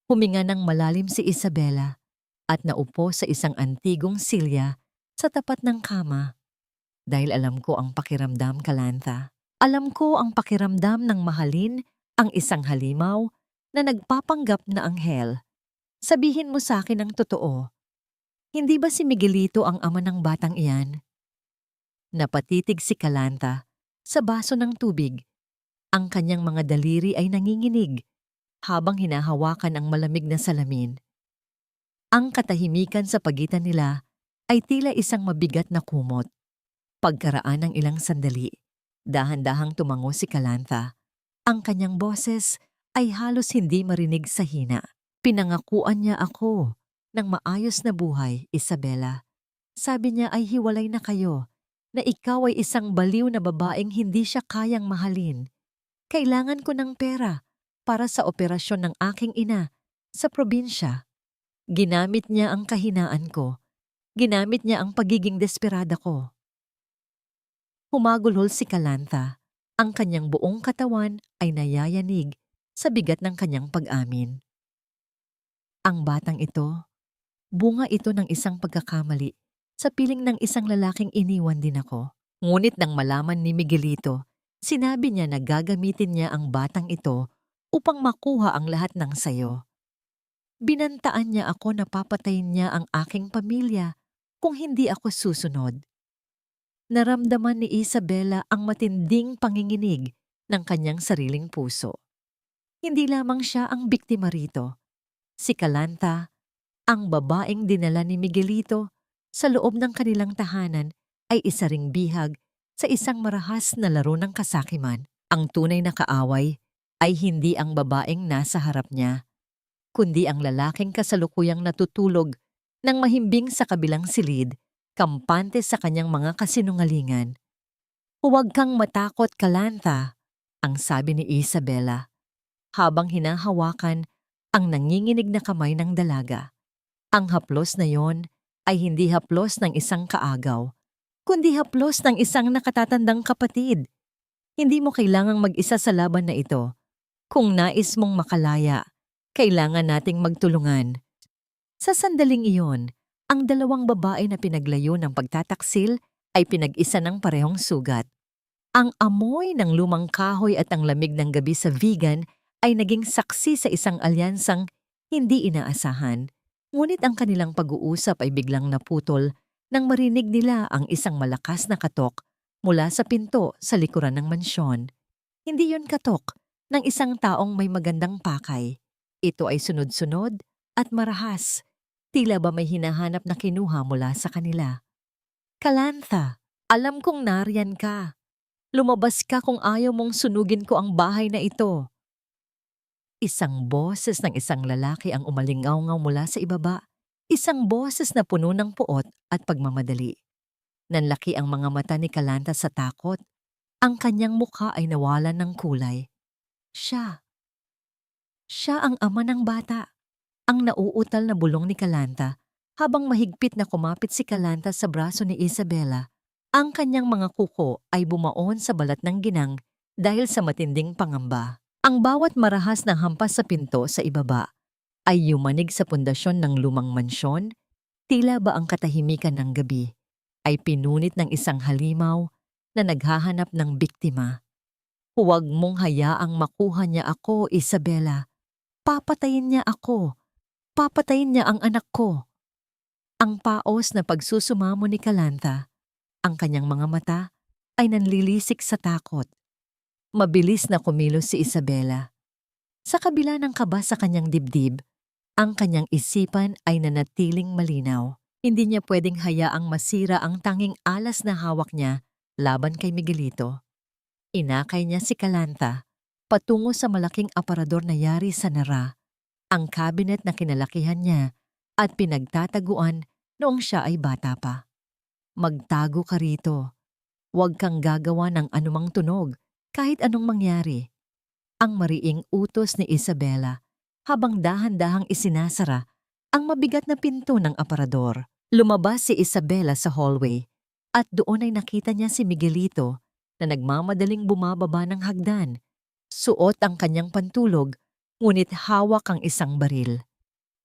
Huminga ng malalim si Isabela at naupo sa isang antigong silya sa tapat ng kama. Dahil alam ko ang pakiramdam, Kalantha. Alam ko ang pakiramdam ng mahalin ang isang halimaw na nagpapanggap na anghel. Sabihin mo sa akin ang totoo. Hindi ba si Miguelito ang ama ng batang iyan? Napatitig si Kalantha sa baso ng tubig. Ang kanyang mga daliri ay nanginginig habang hinahawakan ang malamig na salamin. Ang katahimikan sa pagitan nila ay tila isang mabigat na kumot. Pagkaraan ng ilang sandali, dahan-dahang tumango si Kalantha. Ang kanyang boses ay halos hindi marinig sa hina. Pinangakuan niya ako ng maayos na buhay, Isabela. Sabi niya ay hiwalay na kayo, na ikaw ay isang baliw na babaeng hindi siya kayang mahalin. Kailangan ko ng pera para sa operasyon ng aking ina sa probinsya. Ginamit niya ang kahinaan ko. Ginamit niya ang pagiging desperada ko. Humagulhol si Kalantha. Ang kanyang buong katawan ay nayayanig sa bigat ng kanyang pag-amin. Ang batang ito, bunga ito ng isang pagkakamali sa piling ng isang lalaking iniwan din ako. Ngunit nang malaman ni Miguelito, sinabi niya na gagamitin niya ang batang ito upang makuha ang lahat ng sayo. Binantaan niya ako na papatayin niya ang aking pamilya kung hindi ako susunod. Naramdaman ni Isabela ang matinding panginginig ng kanyang sariling puso. Hindi lamang siya ang biktima rito. Si Kalantha, ang babaeng dinala ni Miguelito sa loob ng kanilang tahanan, ay isa ring bihag sa isang marahas na laro ng kasakiman. Ang tunay na kaaway ay hindi ang babaeng nasa harap niya, kundi ang lalaking kasalukuyang natutulog ng mahimbing sa kabilang silid, kampante sa kanyang mga kasinungalingan. "Huwag kang matakot, Kalantha," ang sabi ni Isabela, habang hinahawakan ang nanginginig na kamay ng dalaga. Ang haplos na yon ay hindi haplos ng isang kaagaw, kundi haplos ng isang nakatatandang kapatid. Hindi mo kailangang mag-isa sa laban na ito. Kung nais mong makalaya, kailangan nating magtulungan. Sa sandaling iyon, ang dalawang babae na pinaglayo ng pagtataksil ay pinag-isa ng parehong sugat. Ang amoy ng lumang kahoy at ang lamig ng gabi sa vegan ay naging saksi sa isang alyansang hindi inaasahan. Ngunit ang kanilang pag-uusap ay biglang naputol nang marinig nila ang isang malakas na katok mula sa pinto sa likuran ng mansyon. Hindi yon katok ng isang taong may magandang pakay. Ito ay sunod-sunod at marahas. Tila ba may hinahanap na kinuha mula sa kanila. "Kalantha, alam kong nariyan ka. Lumabas ka kung ayaw mong sunugin ko ang bahay na ito." Isang boses ng isang lalaki ang umalingaw-ngaw mula sa ibaba. Isang boses na puno ng puot at pagmamadali. Nanlaki ang mga mata ni Kalantha sa takot. Ang kanyang mukha ay nawalan ng kulay. Siya. Siya ang ama ng bata. Ang nauutal na bulong ni Kalantha habang mahigpit na kumapit si Kalantha sa braso ni Isabela. Ang kanyang mga kuko ay bumaon sa balat ng ginang dahil sa matinding pangamba. Ang bawat marahas ng hampas sa pinto sa ibaba ay yumanig sa pundasyon ng lumang mansyon. Tila ba ang katahimikan ng gabi ay pinunit ng isang halimaw na naghahanap ng biktima. "Huwag mong hayaang makuha niya ako, Isabela. Papatayin niya ako. Papatayin niya ang anak ko." Ang paos na pagsusumamo ni Kalantha, ang kanyang mga mata ay nanlilisik sa takot. Mabilis na kumilos si Isabela. Sa kabila ng kaba sa kanyang dibdib, ang kanyang isipan ay nanatiling malinaw. Hindi niya pwedeng hayaang masira ang tanging alas na hawak niya laban kay Miguelito. Inakay niya si Kalantha patungo sa malaking aparador na yari sa Nara, ang cabinet na kinalakihan niya at pinagtataguan noong siya ay bata pa. "Magtago ka rito. Huwag kang gagawa ng anumang tunog kahit anong mangyari." Ang mariing utos ni Isabela habang dahan-dahang isinasara ang mabigat na pinto ng aparador. Lumabas si Isabela sa hallway at doon ay nakita niya si Miguelito na nagmamadaling bumababa ng hagdan. Suot ang kanyang pantulog ngunit hawak ang isang baril.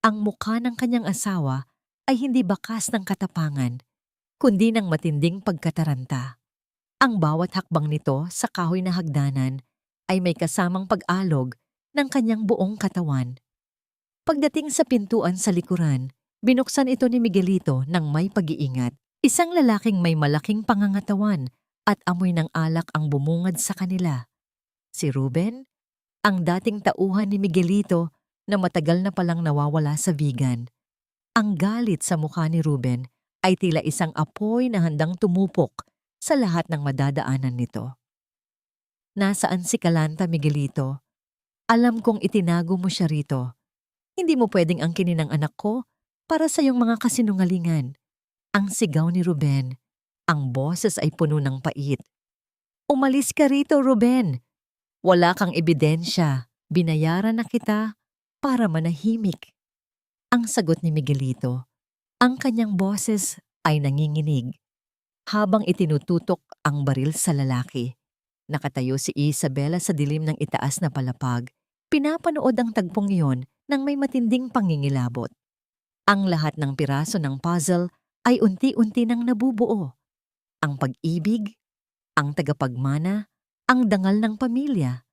Ang mukha ng kanyang asawa ay hindi bakas ng katapangan, kundi ng matinding pagkataranta. Ang bawat hakbang nito sa kahoy na hagdanan ay may kasamang pag-alog ng kanyang buong katawan. Pagdating sa pintuan sa likuran, binuksan ito ni Miguelito ng may pag-iingat. Isang lalaking may malaking pangangatawan at amoy ng alak ang bumungad sa kanila. Si Ruben, ang dating tauhan ni Miguelito na matagal na palang nawawala sa vegan. Ang galit sa mukha ni Ruben ay tila isang apoy na handang tumupok sa lahat ng madadaanan nito. Nasaan si Kalanta, Miguelito? Alam kong itinago mo siya rito. Hindi mo pwedeng angkinin ang anak ko para sa iyong mga kasinungalingan. Ang sigaw ni Ruben, ang boses ay puno ng pait. Umalis ka rito, Ruben. Wala kang ebidensya. Binayaran na kita para manahimik. Ang sagot ni Miguelito, ang kanyang boses ay nanginginig. Habang itinututok ang baril sa lalaki, nakatayo si Isabela sa dilim ng itaas na palapag. Pinapanood ang tagpong iyon ng may matinding pangingilabot. Ang lahat ng piraso ng puzzle ay unti-unti nang nabubuo. Ang pag-ibig, ang tagapagmana, ang dangal ng pamilya.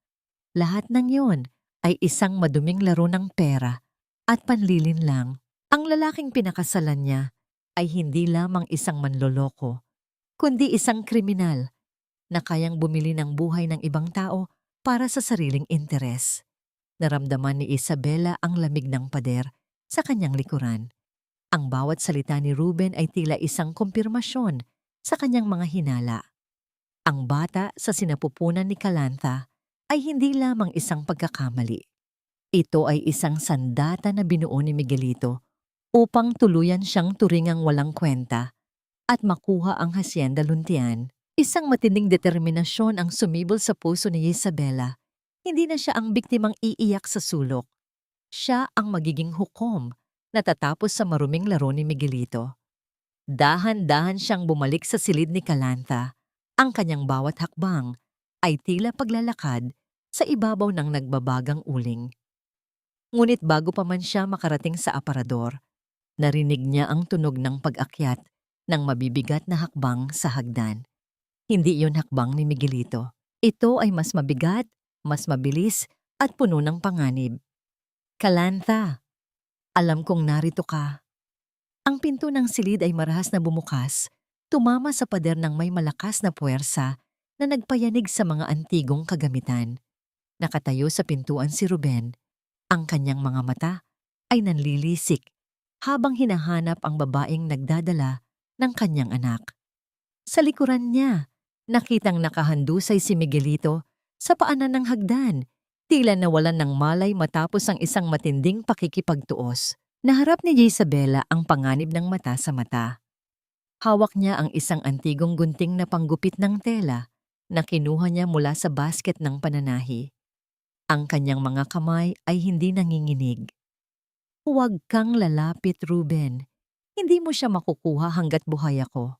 Lahat ng iyon ay isang maduming laro ng pera at panlilin lang. Ang lalaking pinakasalan niya ay hindi lamang isang manloloko, kundi isang kriminal na kayang bumili ng buhay ng ibang tao para sa sariling interes. Naramdaman ni Isabela ang lamig ng pader sa kanyang likuran. Ang bawat salita ni Ruben ay tila isang kumpirmasyon sa kanyang mga hinala. Ang bata sa sinapupunan ni Kalanta ay hindi lamang isang pagkakamali. Ito ay isang sandata na binuo ni Miguelito upang tuluyan siyang turingang walang kwenta at makuha ang Hacienda Luntian. Isang matinding determinasyon ang sumibol sa puso ni Isabela. Hindi na siya ang biktimang iiyak sa sulok. Siya ang magiging hukom na tatapos sa maruming laro ni Miguelito. Dahan-dahan siyang bumalik sa silid ni Kalanta. Ang kanyang bawat hakbang ay tila paglalakad sa ibabaw ng nagbabagang uling. Ngunit bago pa man siya makarating sa aparador, narinig niya ang tunog ng pag-akyat ng mabibigat na hakbang sa hagdan. Hindi iyon hakbang ni Miguelito. Ito ay mas mabigat, mas mabilis at puno ng panganib. Kalanta, alam kong narito ka. Ang pinto ng silid ay marahas na bumukas, tumama sa pader ng may malakas na puwersa na nagpayanig sa mga antigong kagamitan. Nakatayo sa pintuan si Ruben. Ang kanyang mga mata ay nanlilisik habang hinahanap ang babaeng nagdadala ng kanyang anak. Sa likuran niya, nakitang nakahandusay si Miguelito sa paanan ng hagdan, tila nawalan ng malay matapos ang isang matinding pakikipagtuos. Naharap ni Isabela ang panganib ng mata sa mata. Hawak niya ang isang antigong gunting na panggupit ng tela na kinuha niya mula sa basket ng pananahi. Ang kanyang mga kamay ay hindi nanginginig. Huwag kang lalapit, Ruben. Hindi mo siya makukuha hanggat buhay ako.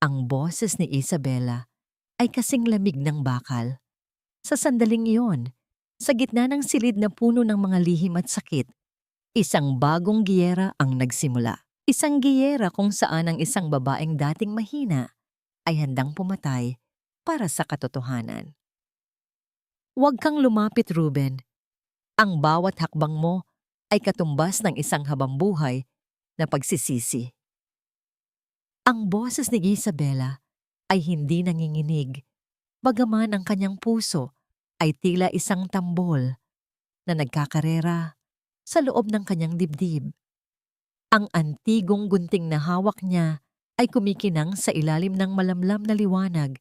Ang boses ni Isabela ay kasing lamig ng bakal. Sa sandaling iyon, sa gitna ng silid na puno ng mga lihim at sakit, isang bagong giyera ang nagsimula. Isang giyera kung saan ang isang babaeng dating mahina ay handang pumatay para sa katotohanan. Huwag kang lumapit, Ruben. Ang bawat hakbang mo ay katumbas ng isang habambuhay na pagsisisi. Ang boses ni Isabela ay hindi nanginginig, bagaman ang kanyang puso ay tila isang tambol na nagkakarera sa loob ng kanyang dibdib. Ang antigong gunting na hawak niya ay kumikinang sa ilalim ng malamlam na liwanag,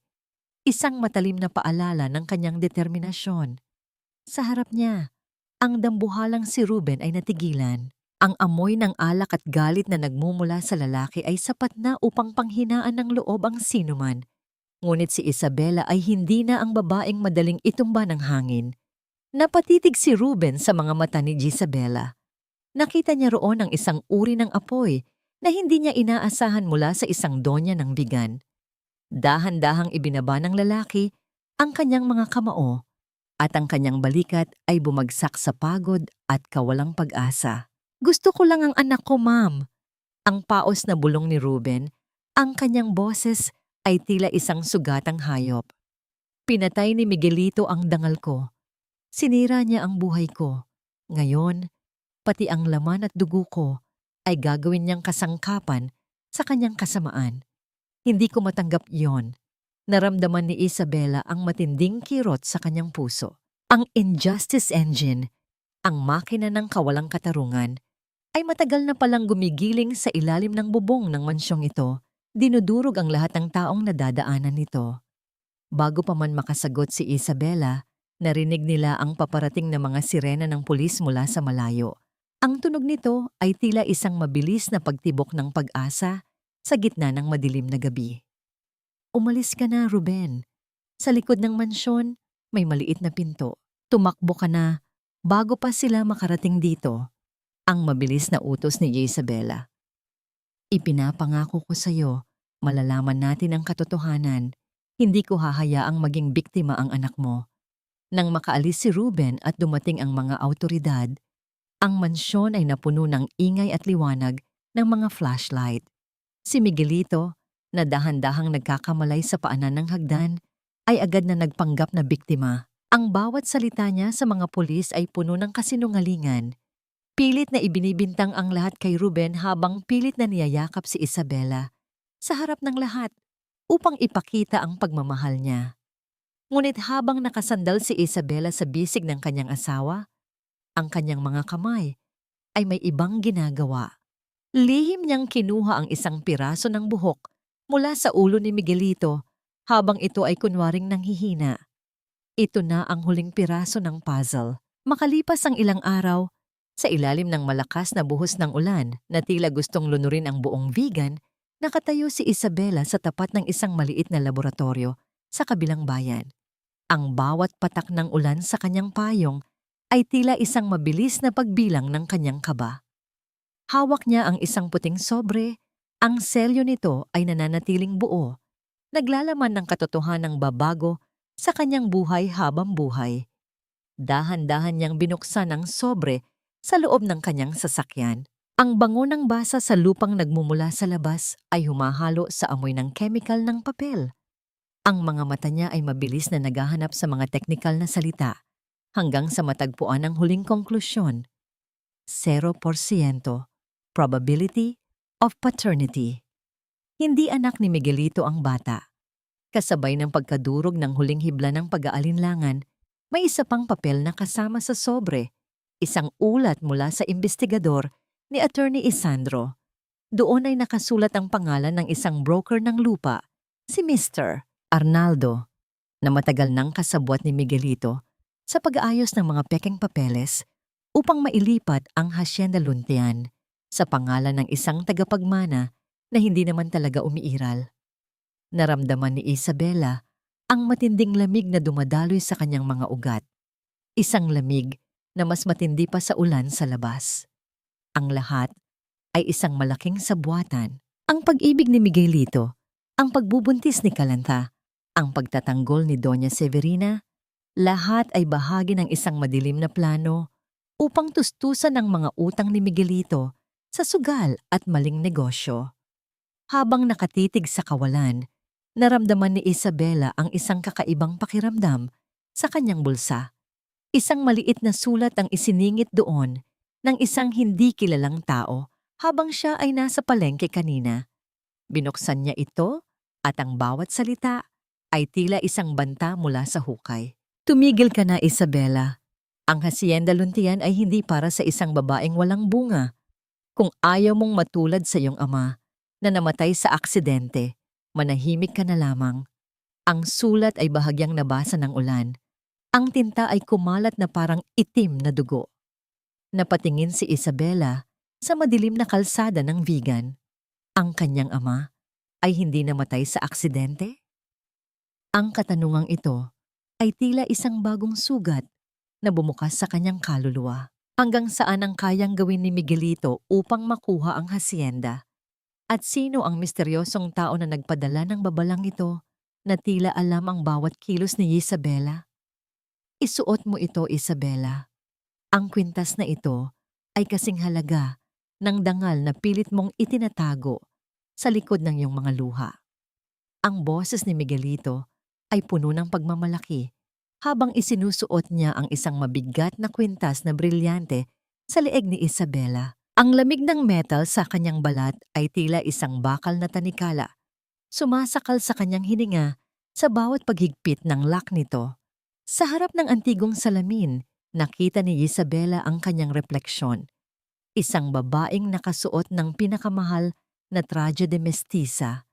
isang matalim na paalala ng kanyang determinasyon. Sa harap niya, ang dambuhalang si Ruben ay natigilan. Ang amoy ng alak at galit na nagmumula sa lalaki ay sapat na upang panghinaan ng loob ang sinuman. Ngunit si Isabela ay hindi na ang babaeng madaling itumba ng hangin. Napatitig si Ruben sa mga mata ni Isabela. Nakita niya roon ang isang uri ng apoy na hindi niya inaasahan mula sa isang donya ng bigan. Dahan-dahang ibinaba ng lalaki ang kanyang mga kamao at ang kanyang balikat ay bumagsak sa pagod at kawalang pag-asa. Gusto ko lang ang anak ko, ma'am. Ang paos na bulong ni Ruben, ang kanyang boses ay tila isang sugatang hayop. Pinatay ni Miguelito ang dangal ko. Sinira niya ang buhay ko. Ngayon, pati ang laman at dugo ko ay gagawin niyang kasangkapan sa kanyang kasamaan. Hindi ko matanggap iyon. Naramdaman ni Isabela ang matinding kirot sa kanyang puso. Ang Injustice Engine, ang makina ng kawalang katarungan, ay matagal na palang gumigiling sa ilalim ng bubong ng mansyong ito. Dinudurog ang lahat ng taong nadadaanan nito. Bago pa man makasagot si Isabela, narinig nila ang paparating na mga sirena ng pulis mula sa malayo. Ang tunog nito ay tila isang mabilis na pagtibok ng pag-asa sa gitna ng madilim na gabi. Umalis ka na, Ruben. Sa likod ng mansyon, may maliit na pinto. Tumakbo ka na bago pa sila makarating dito. Ang mabilis na utos ni Isabela. Ipinapangako ko sa iyo, malalaman natin ang katotohanan. Hindi ko hahayaang maging biktima ang anak mo. Nang makaalis si Ruben at dumating ang mga awtoridad, ang mansyon ay napuno ng ingay at liwanag ng mga flashlight. Si Miguelito, na dahan-dahang nagkakamalay sa paanan ng hagdan, ay agad na nagpanggap na biktima. Ang bawat salita niya sa mga pulis ay puno ng kasinungalingan. Pilit na ibinibintang ang lahat kay Ruben habang pilit na niyayakap si Isabela sa harap ng lahat upang ipakita ang pagmamahal niya. Ngunit habang nakasandal si Isabela sa bisig ng kanyang asawa, ang kanyang mga kamay ay may ibang ginagawa. Lihim niyang kinuha ang isang piraso ng buhok mula sa ulo ni Miguelito habang ito ay kunwaring nanghihina. Ito na ang huling piraso ng puzzle. Makalipas ang ilang araw, sa ilalim ng malakas na buhos ng ulan na tila gustong lunurin ang buong vegan, nakatayo si Isabela sa tapat ng isang maliit na laboratorio sa kabilang bayan. Ang bawat patak ng ulan sa kanyang payong ay tila isang mabilis na pagbilang ng kanyang kaba. Hawak niya ang isang puting sobre, ang selyo nito ay nananatiling buo, naglalaman ng katotohanang babago sa kanyang buhay habang buhay. Dahan-dahan niyang binuksan ang sobre sa loob ng kanyang sasakyan. Ang bango ng basa sa lupang nagmumula sa labas ay humahalo sa amoy ng chemical ng papel. Ang mga mata niya ay mabilis na naghahanap sa mga teknikal na salita hanggang sa matagpuan ang huling konklusyon. 0% probability of paternity. Hindi anak ni Miguelito ang bata. Kasabay ng pagkadurog ng huling hibla ng pag-aalinlangan, may isa pang papel na kasama sa sobre, isang ulat mula sa investigador ni Attorney Isandro. Doon ay nakasulat ang pangalan ng isang broker ng lupa, si Mr. Arnaldo, na matagal nang kasabwat ni Miguelito sa pag-aayos ng mga pekeng papeles upang mailipat ang Hacienda Luntian sa pangalan ng isang tagapagmana na hindi naman talaga umiiral. Naramdaman ni Isabela ang matinding lamig na dumadaloy sa kanyang mga ugat. Isang lamig na mas matindi pa sa ulan sa labas. Ang lahat ay isang malaking sabwatan. Ang pag-ibig ni Miguelito, ang pagbubuntis ni Calantha, ang pagtatanggol ni Doña Severina, lahat ay bahagi ng isang madilim na plano upang tustusan ang mga utang ni Miguelito sa sugal at maling negosyo. Habang nakatitig sa kawalan, naramdaman ni Isabela ang isang kakaibang pakiramdam sa kanyang bulsa. Isang maliit na sulat ang isiningit doon ng isang hindi kilalang tao habang siya ay nasa palengke kanina. Binuksan niya ito at ang bawat salita ay tila isang banta mula sa hukay. Tumigil ka na, Isabela. Ang Hacienda Luntian ay hindi para sa isang babaeng walang bunga. Kung ayaw mong matulad sa iyong ama na namatay sa aksidente, manahimik ka na lamang. Ang sulat ay bahagyang nabasa ng ulan. Ang tinta ay kumalat na parang itim na dugo. Napatingin si Isabela sa madilim na kalsada ng vegan. Ang kanyang ama ay hindi namatay sa aksidente? Ang katanungang ito ay tila isang bagong sugat na bumukas sa kanyang kaluluwa. Hanggang saan ang kayang gawin ni Miguelito upang makuha ang hacienda? At sino ang misteryosong tao na nagpadala ng babalang ito na tila alam ang bawat kilos ni Isabela? Isuot mo ito, Isabela. Ang kwintas na ito ay kasing halaga ng dangal na pilit mong itinatago sa likod ng iyong mga luha. Ang boses ni Miguelito ay puno ng pagmamalaki habang isinusuot niya ang isang mabigat na kwintas na brilyante sa leeg ni Isabela. Ang lamig ng metal sa kanyang balat ay tila isang bakal na tanikala. Sumasakal sa kanyang hininga sa bawat paghigpit ng lock nito. Sa harap ng antigong salamin, nakita ni Isabela ang kanyang refleksyon. Isang babaeng nakasuot ng pinakamahal na traje de mestiza.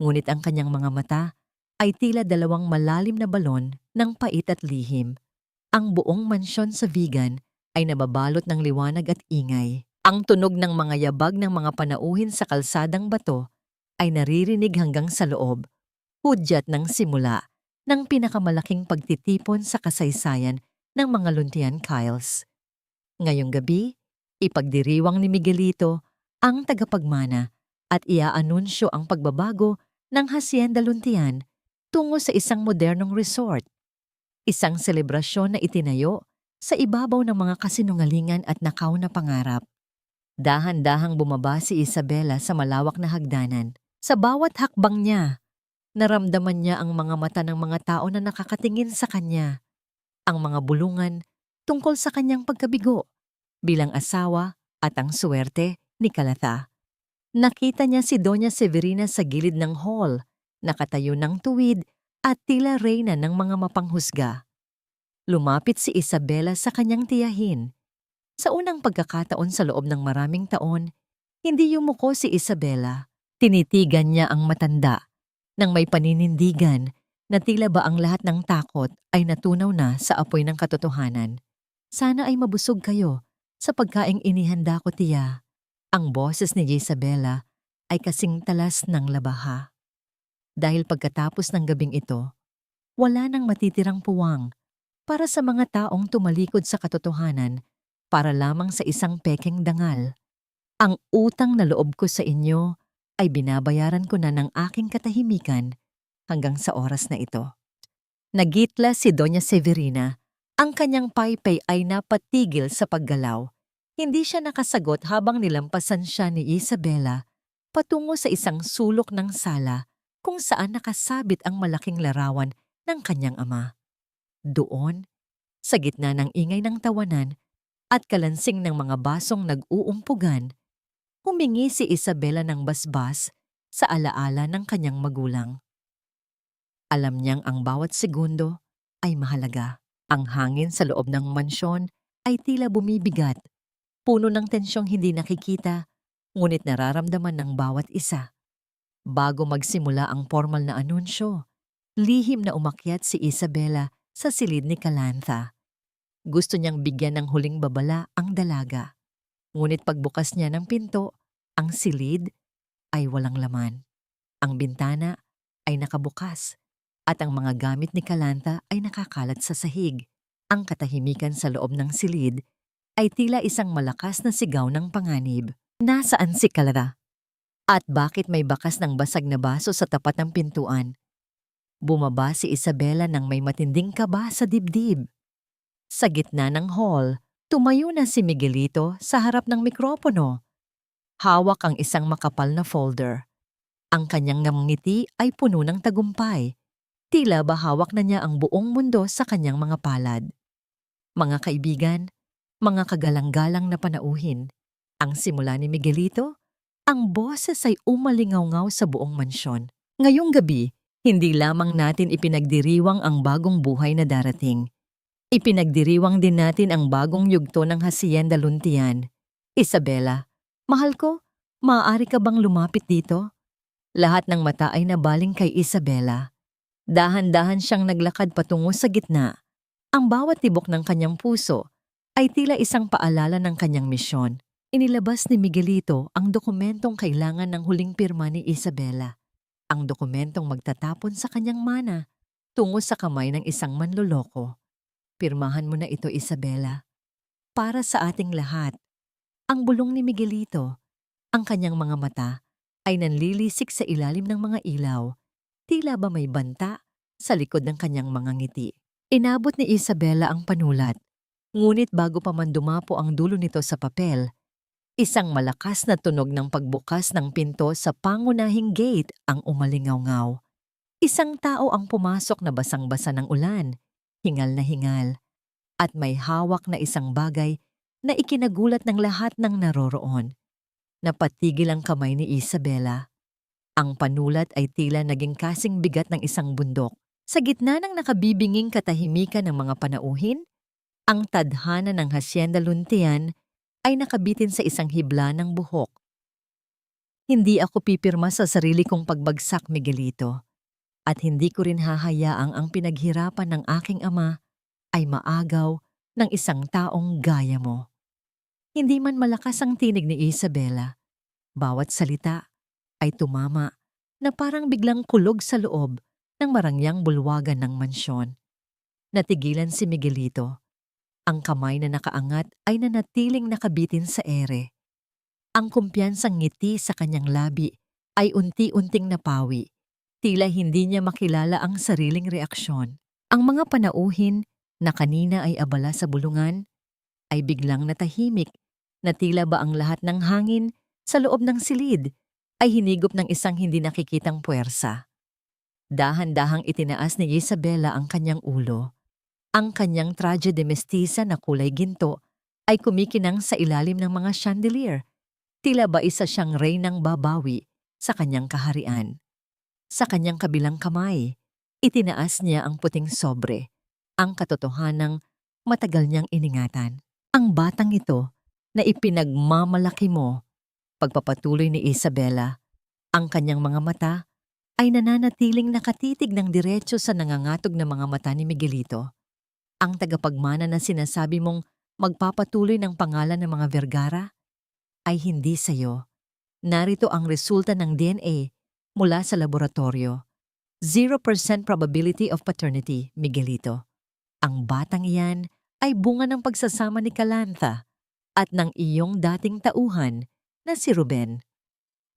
Ngunit ang kanyang mga mata ay tila dalawang malalim na balon ng pait at lihim. Ang buong mansyon sa Vigan ay nababalot ng liwanag at ingay. Ang tunog ng mga yabag ng mga panauhin sa kalsadang bato ay naririnig hanggang sa loob, hudyat ng simula ng pinakamalaking pagtitipon sa kasaysayan ng mga Luntian Kyles. Ngayong gabi, ipagdiriwang ni Miguelito ang tagapagmana at iaanunsyo ang pagbabago ng Hacienda Luntian tungo sa isang modernong resort. Isang selebrasyon na itinayo sa ibabaw ng mga kasinungalingan at nakaw na pangarap. Dahan-dahang bumaba si Isabela sa malawak na hagdanan. Sa bawat hakbang niya, naramdaman niya ang mga mata ng mga tao na nakakatingin sa kanya. Ang mga bulungan tungkol sa kanyang pagkabigo bilang asawa at ang suwerte ni Calatha. Nakita niya si Doña Severina sa gilid ng hall, nakatayo ng tuwid at tila reyna ng mga mapanghusga. Lumapit si Isabela sa kanyang tiyahin. Sa unang pagkakataon sa loob ng maraming taon, hindi yumuko si Isabela. Tinitigan niya ang matanda nang may paninindigan na tila ba ang lahat ng takot ay natunaw na sa apoy ng katotohanan. Sana ay mabusog kayo sa pagkaing inihanda ko, tiya. Ang boses ni Isabela ay kasing talas ng labaha. Dahil pagkatapos ng gabing ito, wala nang matitirang puwang para sa mga taong tumalikod sa katotohanan para lamang sa isang pekeng dangal. Ang utang na loob ko sa inyo ay binabayaran ko na ng aking katahimikan hanggang sa oras na ito. Nagitla si Doña Severina. Ang kanyang paypay ay napatigil sa paggalaw. Hindi siya nakasagot habang nilampasan siya ni Isabela patungo sa isang sulok ng sala kung saan nakasabit ang malaking larawan ng kanyang ama. Doon, sa gitna ng ingay ng tawanan at kalansing ng mga basong nag-uumpugan, humingi si Isabela ng basbas sa alaala ng kanyang magulang. Alam niyang ang bawat segundo ay mahalaga. Ang hangin sa loob ng mansyon ay tila bumibigat, puno ng tensyong hindi nakikita, ngunit nararamdaman ng bawat isa. Bago magsimula ang formal na anunsyo, lihim na umakyat si Isabela sa silid ni Calantha. Gusto niyang bigyan ng huling babala ang dalaga. Ngunit pagbukas niya ng pinto, ang silid ay walang laman. Ang bintana ay nakabukas at ang mga gamit ni Calantha ay nakakalat sa sahig. Ang katahimikan sa loob ng silid ay tila isang malakas na sigaw ng panganib. Nasaan si Calantha? At bakit may bakas ng basag na baso sa tapat ng pintuan? Bumaba si Isabela nang may matinding kaba sa dibdib. Sa gitna ng hall, tumayo na si Miguelito sa harap ng mikropono. Hawak ang isang makapal na folder. Ang kanyang ngiti ay puno ng tagumpay. Tila ba hawak na niya ang buong mundo sa kanyang mga palad. Mga kaibigan, mga kagalang-galang na panauhin, ang simula ni Miguelito, ang boses ay umalingaw-ngaw sa buong mansyon. Ngayong gabi, hindi lamang natin ipinagdiriwang ang bagong buhay na darating. Ipinagdiriwang din natin ang bagong yugto ng Hacienda Luntian. Isabela, mahal ko, maaari ka bang lumapit dito? Lahat ng mata ay nabaling kay Isabela. Dahan-dahan siyang naglakad patungo sa gitna. Ang bawat tibok ng kanyang puso ay tila isang paalala ng kanyang misyon. Inilabas ni Miguelito ang dokumentong kailangan ng huling pirma ni Isabela. Ang dokumentong magtatapon sa kanyang mana tungo sa kamay ng isang manloloko. Pirmahan mo na ito, Isabela. Para sa ating lahat. Ang bulong ni Miguelito, ang kanyang mga mata, ay nanlilisik sa ilalim ng mga ilaw. Tila ba may banta sa likod ng kanyang mga ngiti. Inabot ni Isabela ang panulat, ngunit bago pa man dumapo ang dulo nito sa papel, isang malakas na tunog ng pagbukas ng pinto sa pangunahing gate ang umalingaw-ngaw. Isang tao ang pumasok na basang-basa ng ulan, hingal na hingal, at may hawak na isang bagay na ikinagulat ng lahat ng naroroon. Napatigil ang kamay ni Isabela. Ang panulat ay tila naging kasing bigat ng isang bundok. Sa gitna ng nakabibinging katahimikan ng mga panauhin, ang tadhana ng Hacienda Luntian ay nakabitin sa isang hibla ng buhok. Hindi ako pipirma sa sarili kong pagbagsak, Miguelito, at hindi ko rin hahayaang ang pinaghirapan ng aking ama ay maagaw ng isang taong gaya mo. Hindi man malakas ang tinig ni Isabela, bawat salita ay tumama na parang biglang kulog sa loob ng marangyang bulwagan ng mansyon. Natigilan si Miguelito. Ang kamay na nakaangat ay nanatiling nakabitin sa ere. Ang kumpiyansang ngiti sa kanyang labi ay unti-unting napawi. Tila hindi niya makilala ang sariling reaksyon. Ang mga panauhin na kanina ay abala sa bulungan ay biglang natahimik na tila ba ang lahat ng hangin sa loob ng silid ay hinigop ng isang hindi nakikitang puwersa. Dahan-dahang itinaas ni Isabela ang kanyang ulo. Ang kanyang traje de mestiza na kulay ginto ay kumikinang sa ilalim ng mga chandelier. Tila ba isa siyang reynang babawi sa kanyang kaharian. Sa kanyang kabilang kamay, itinaas niya ang puting sobre, ang katotohanang matagal niyang iningatan. Ang batang ito na ipinagmamalaki mo, pagpapatuloy ni Isabela, ang kanyang mga mata ay nananatiling nakatitig ng diretso sa nangangatog na mga mata ni Miguelito. Ang tagapagmana na sinasabi mong magpapatuloy ng pangalan ng mga Vergara ay hindi sa'yo. Narito ang resulta ng DNA mula sa laboratorio. 0% probability of paternity, Miguelito. Ang batang iyan ay bunga ng pagsasama ni Calantha at ng iyong dating tauhan na si Ruben.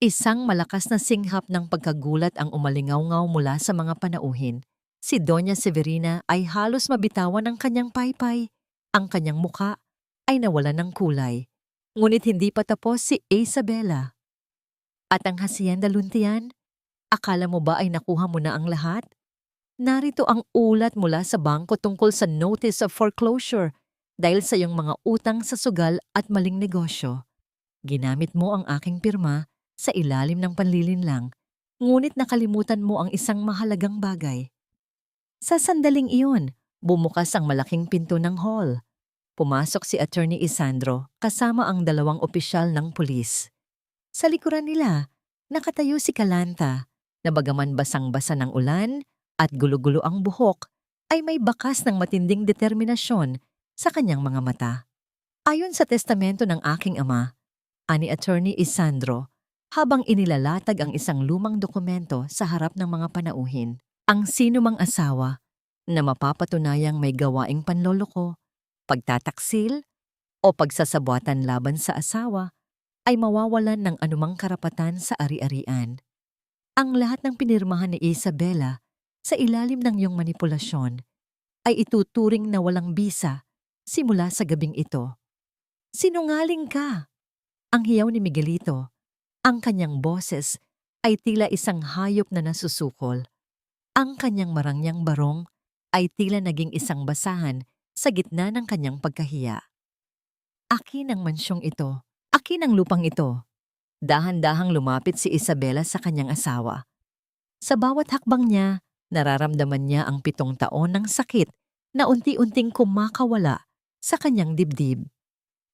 Isang malakas na singhap ng pagkagulat ang umalingaw-ngaw mula sa mga panauhin. Si Doña Severina ay halos mabitawan ng kanyang paypay. Ang kanyang muka ay nawalan ng kulay. Ngunit hindi pa tapos si Isabela. At ang Hacienda Luntian, akala mo ba ay nakuha mo na ang lahat? Narito ang ulat mula sa bangko tungkol sa notice of foreclosure dahil sa iyong mga utang sa sugal at maling negosyo. Ginamit mo ang aking pirma sa ilalim ng panlilinlang, ngunit nakalimutan mo ang isang mahalagang bagay. Sa sandaling iyon, bumukas ang malaking pinto ng hall. Pumasok si Attorney Isandro kasama ang dalawang opisyal ng pulis. Sa likuran nila, nakatayo si Calantha na bagaman basang-basa ng ulan at gulo-gulo ang buhok, ay may bakas ng matinding determinasyon sa kanyang mga mata. Ayon sa testamento ng aking ama, ani Attorney Isandro, habang inilalatag ang isang lumang dokumento sa harap ng mga panauhin, ang sinumang asawa na mapapatunayang may gawaing panloloko, pagtataksil, o pagsasabuatan laban sa asawa ay mawawalan ng anumang karapatan sa ari-arian. Ang lahat ng pinirmahan ni Isabela sa ilalim ng iyong manipulasyon ay ituturing na walang bisa simula sa gabing ito. Sinungaling ka! Ang hiyaw ni Miguelito, ang kanyang boses ay tila isang hayop na nasusukol. Ang kanyang marangyang barong ay tila naging isang basahan sa gitna ng kanyang pagkahiya. Akin ang mansyong ito, akin ang lupang ito. Dahan-dahang lumapit si Isabela sa kanyang asawa. Sa bawat hakbang niya, nararamdaman niya ang 7 taon ng sakit na unti-unting kumakawala sa kanyang dibdib.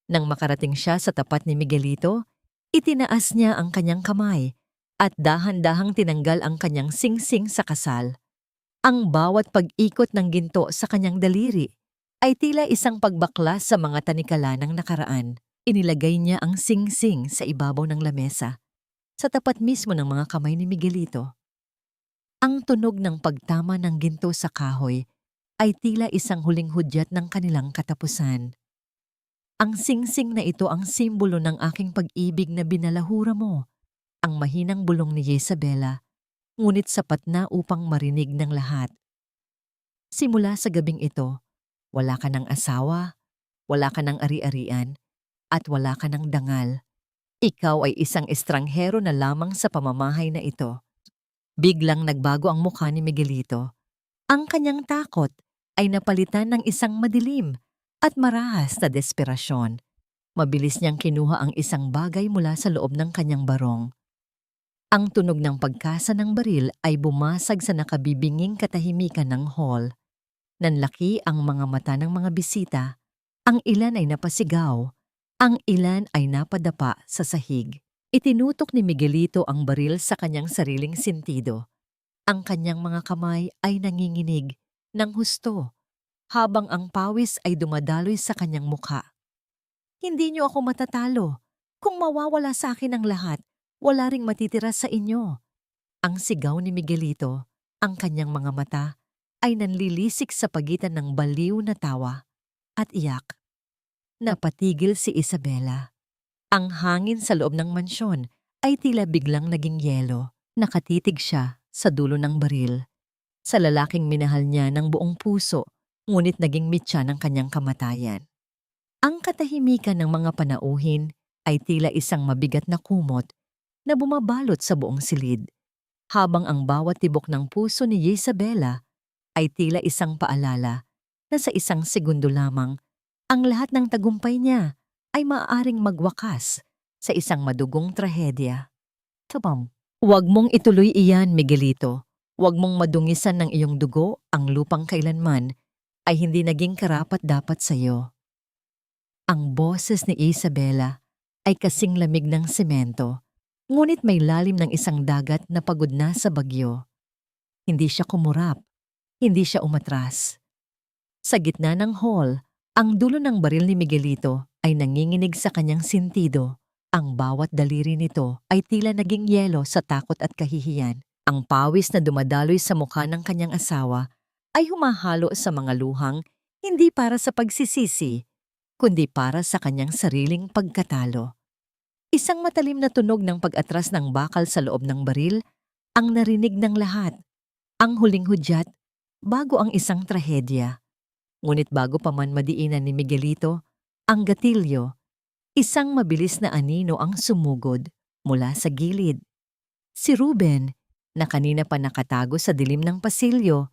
Nang makarating siya sa tapat ni Miguelito, itinaas niya ang kanyang kamay at dahan-dahang tinanggal ang kanyang singsing sa kasal. Ang bawat pag-ikot ng ginto sa kanyang daliri ay tila isang pagbaklas sa mga tanikala ng nakaraan. Inilagay niya ang singsing sa ibabaw ng lamesa, sa tapat mismo ng mga kamay ni Miguelito. Ang tunog ng pagtama ng ginto sa kahoy ay tila isang huling hudyat ng kanilang katapusan. Ang singsing na ito ang simbolo ng aking pag-ibig na binalahura mo, ang mahinang bulong ni Isabela, ngunit sapat na upang marinig ng lahat. Simula sa gabing ito, wala ka ng asawa, wala ka ng ari-arian, at wala ka ng dangal. Ikaw ay isang estranghero na lamang sa pamamahay na ito. Biglang nagbago ang mukha ni Miguelito. Ang kanyang takot ay napalitan ng isang madilim at marahas na desperasyon. Mabilis niyang kinuha ang isang bagay mula sa loob ng kanyang barong. Ang tunog ng pagkasa ng baril ay bumasag sa nakabibinging katahimikan ng hall. Nanlaki ang mga mata ng mga bisita. Ang ilan ay napasigaw. Ang ilan ay napadapa sa sahig. Itinutok ni Miguelito ang baril sa kanyang sariling sentido. Ang kanyang mga kamay ay nanginginig ng husto habang ang pawis ay dumadaloy sa kanyang mukha. Hindi niyo ako matatalo. Kung mawawala sa akin ang lahat, wala ring matitira sa inyo. Ang sigaw ni Miguelito, ang kanyang mga mata, ay nanlilisik sa pagitan ng baliw na tawa at iyak. Napatigil si Isabela. Ang hangin sa loob ng mansyon ay tila biglang naging yelo. Nakatitig siya sa dulo ng baril. Sa lalaking minahal niya ng buong puso, ngunit naging mitya ng kanyang kamatayan. Ang katahimikan ng mga panauhin ay tila isang mabigat na kumot na bumabalot sa buong silid, habang ang bawat tibok ng puso ni Isabela ay tila isang paalala na sa isang segundo lamang, ang lahat ng tagumpay niya ay maaaring magwakas sa isang madugong trahedya. Tabam. Huwag mong ituloy iyan, Miguelito. Huwag mong madungisan ng iyong dugo ang lupang kailanman ay hindi naging karapat-dapat sa iyo. Ang boses ni Isabela ay kasing lamig ng semento, ngunit may lalim ng isang dagat na pagod na sa bagyo. Hindi siya kumurap, hindi siya umatras. Sa gitna ng hall, ang dulo ng baril ni Miguelito ay nanginginig sa kanyang sentido. Ang bawat daliri nito ay tila naging yelo sa takot at kahihiyan. Ang pawis na dumadaloy sa mukha ng kanyang asawa ay humahalo sa mga luhang hindi para sa pagsisisi, kundi para sa kanyang sariling pagkatalo. Isang matalim na tunog ng pag-atras ng bakal sa loob ng baril ang narinig ng lahat. Ang huling hudyat bago ang isang trahedya. Ngunit bago pa man madiinan ni Miguelito, ang gatilyo, isang mabilis na anino ang sumugod mula sa gilid. Si Ruben, na kanina pa nakatago sa dilim ng pasilyo,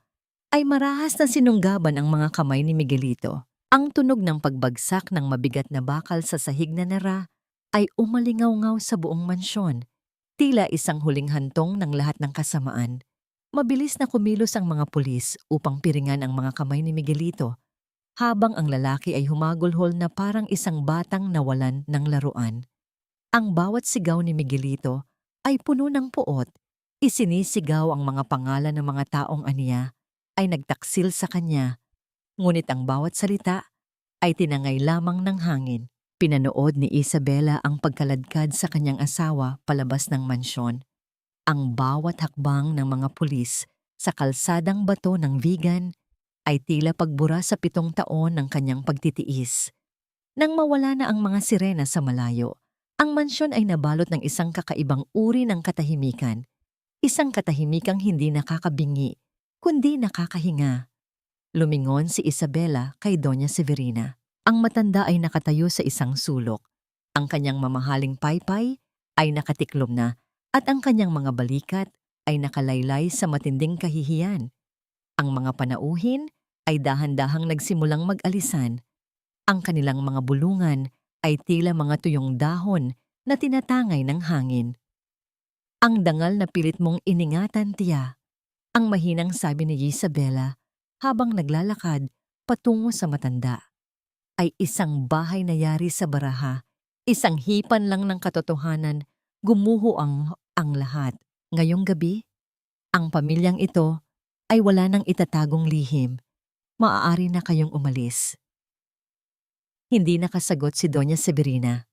ay marahas na sinunggaban ang mga kamay ni Miguelito. Ang tunog ng pagbagsak ng mabigat na bakal sa sahig na nara ay umalingaw-ngaw sa buong mansyon, tila isang huling hantong ng lahat ng kasamaan. Mabilis na kumilos ang mga pulis upang piringan ang mga kamay ni Miguelito, habang ang lalaki ay humagulhol na parang isang batang nawalan ng laruan. Ang bawat sigaw ni Miguelito ay puno ng puot. Isinisigaw ang mga pangalan ng mga taong aniya ay nagtaksil sa kanya, ngunit ang bawat salita ay tinangay lamang ng hangin. Pinanood ni Isabela ang pagkaladkad sa kanyang asawa palabas ng mansyon. Ang bawat hakbang ng mga pulis sa kalsadang bato ng Vigan ay tila pagbura sa 7 taon ng kanyang pagtitiis. Nang mawala na ang mga sirena sa malayo, ang mansyon ay nabalot ng isang kakaibang uri ng katahimikan. Isang katahimikang hindi nakakabingi, kundi nakakahinga. Lumingon si Isabela kay Doña Severina. Ang matanda ay nakatayo sa isang sulok. Ang kanyang mamahaling paypay ay nakatiklom na at ang kanyang mga balikat ay nakalaylay sa matinding kahihiyan. Ang mga panauhin ay dahan-dahang nagsimulang mag-alisan. Ang kanilang mga bulungan ay tila mga tuyong dahon na tinatangay ng hangin. Ang dangal na pilit mong iningatan, tiya, ang mahinang sabi ni Isabela habang naglalakad patungo sa matanda. Ay isang bahay na yari sa baraha, isang hipan lang ng katotohanan, gumuho ang lahat. Ngayong gabi, ang pamilyang ito ay wala nang itatagong lihim. Maaari na kayong umalis. Hindi nakasagot si Doña Severina.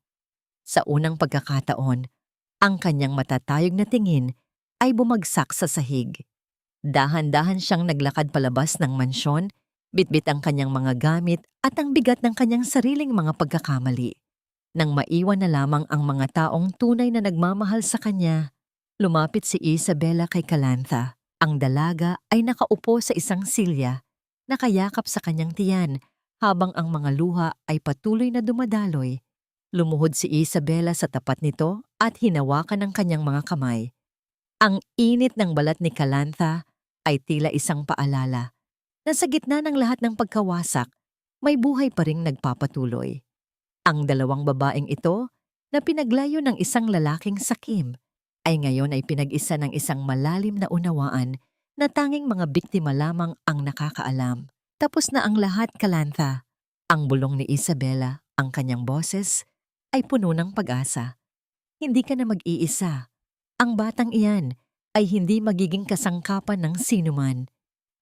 Sa unang pagkakataon, ang kanyang matatayog na tingin ay bumagsak sa sahig. Dahan-dahan siyang naglakad palabas ng mansyon, bitbit ang kanyang mga gamit at ang bigat ng kanyang sariling mga pagkakamali. Nang maiwan na lamang ang mga taong tunay na nagmamahal sa kanya, lumapit si Isabela kay Calantha. Ang dalaga ay nakaupo sa isang silya, nakayakap sa kanyang tiyan habang ang mga luha ay patuloy na dumadaloy. Lumuhod si Isabela sa tapat nito at hinawakan ang kanyang mga kamay. Ang init ng balat ni Kalantha ay tila isang paalala na sa gitna ng lahat ng pagkawasak, may buhay pa ring nagpapatuloy. Ang dalawang babaeng ito na pinaglayo ng isang lalaking sakim ay ngayon ay pinag-isa ng isang malalim na unawaan na tanging mga biktima lamang ang nakakaalam. Tapos na ang lahat, Kalantha. Ang bulong ni Isabela, ang kanyang boses, ay puno ng pag-asa. Hindi ka na mag-iisa. Ang batang iyan ay hindi magiging kasangkapan ng sinuman.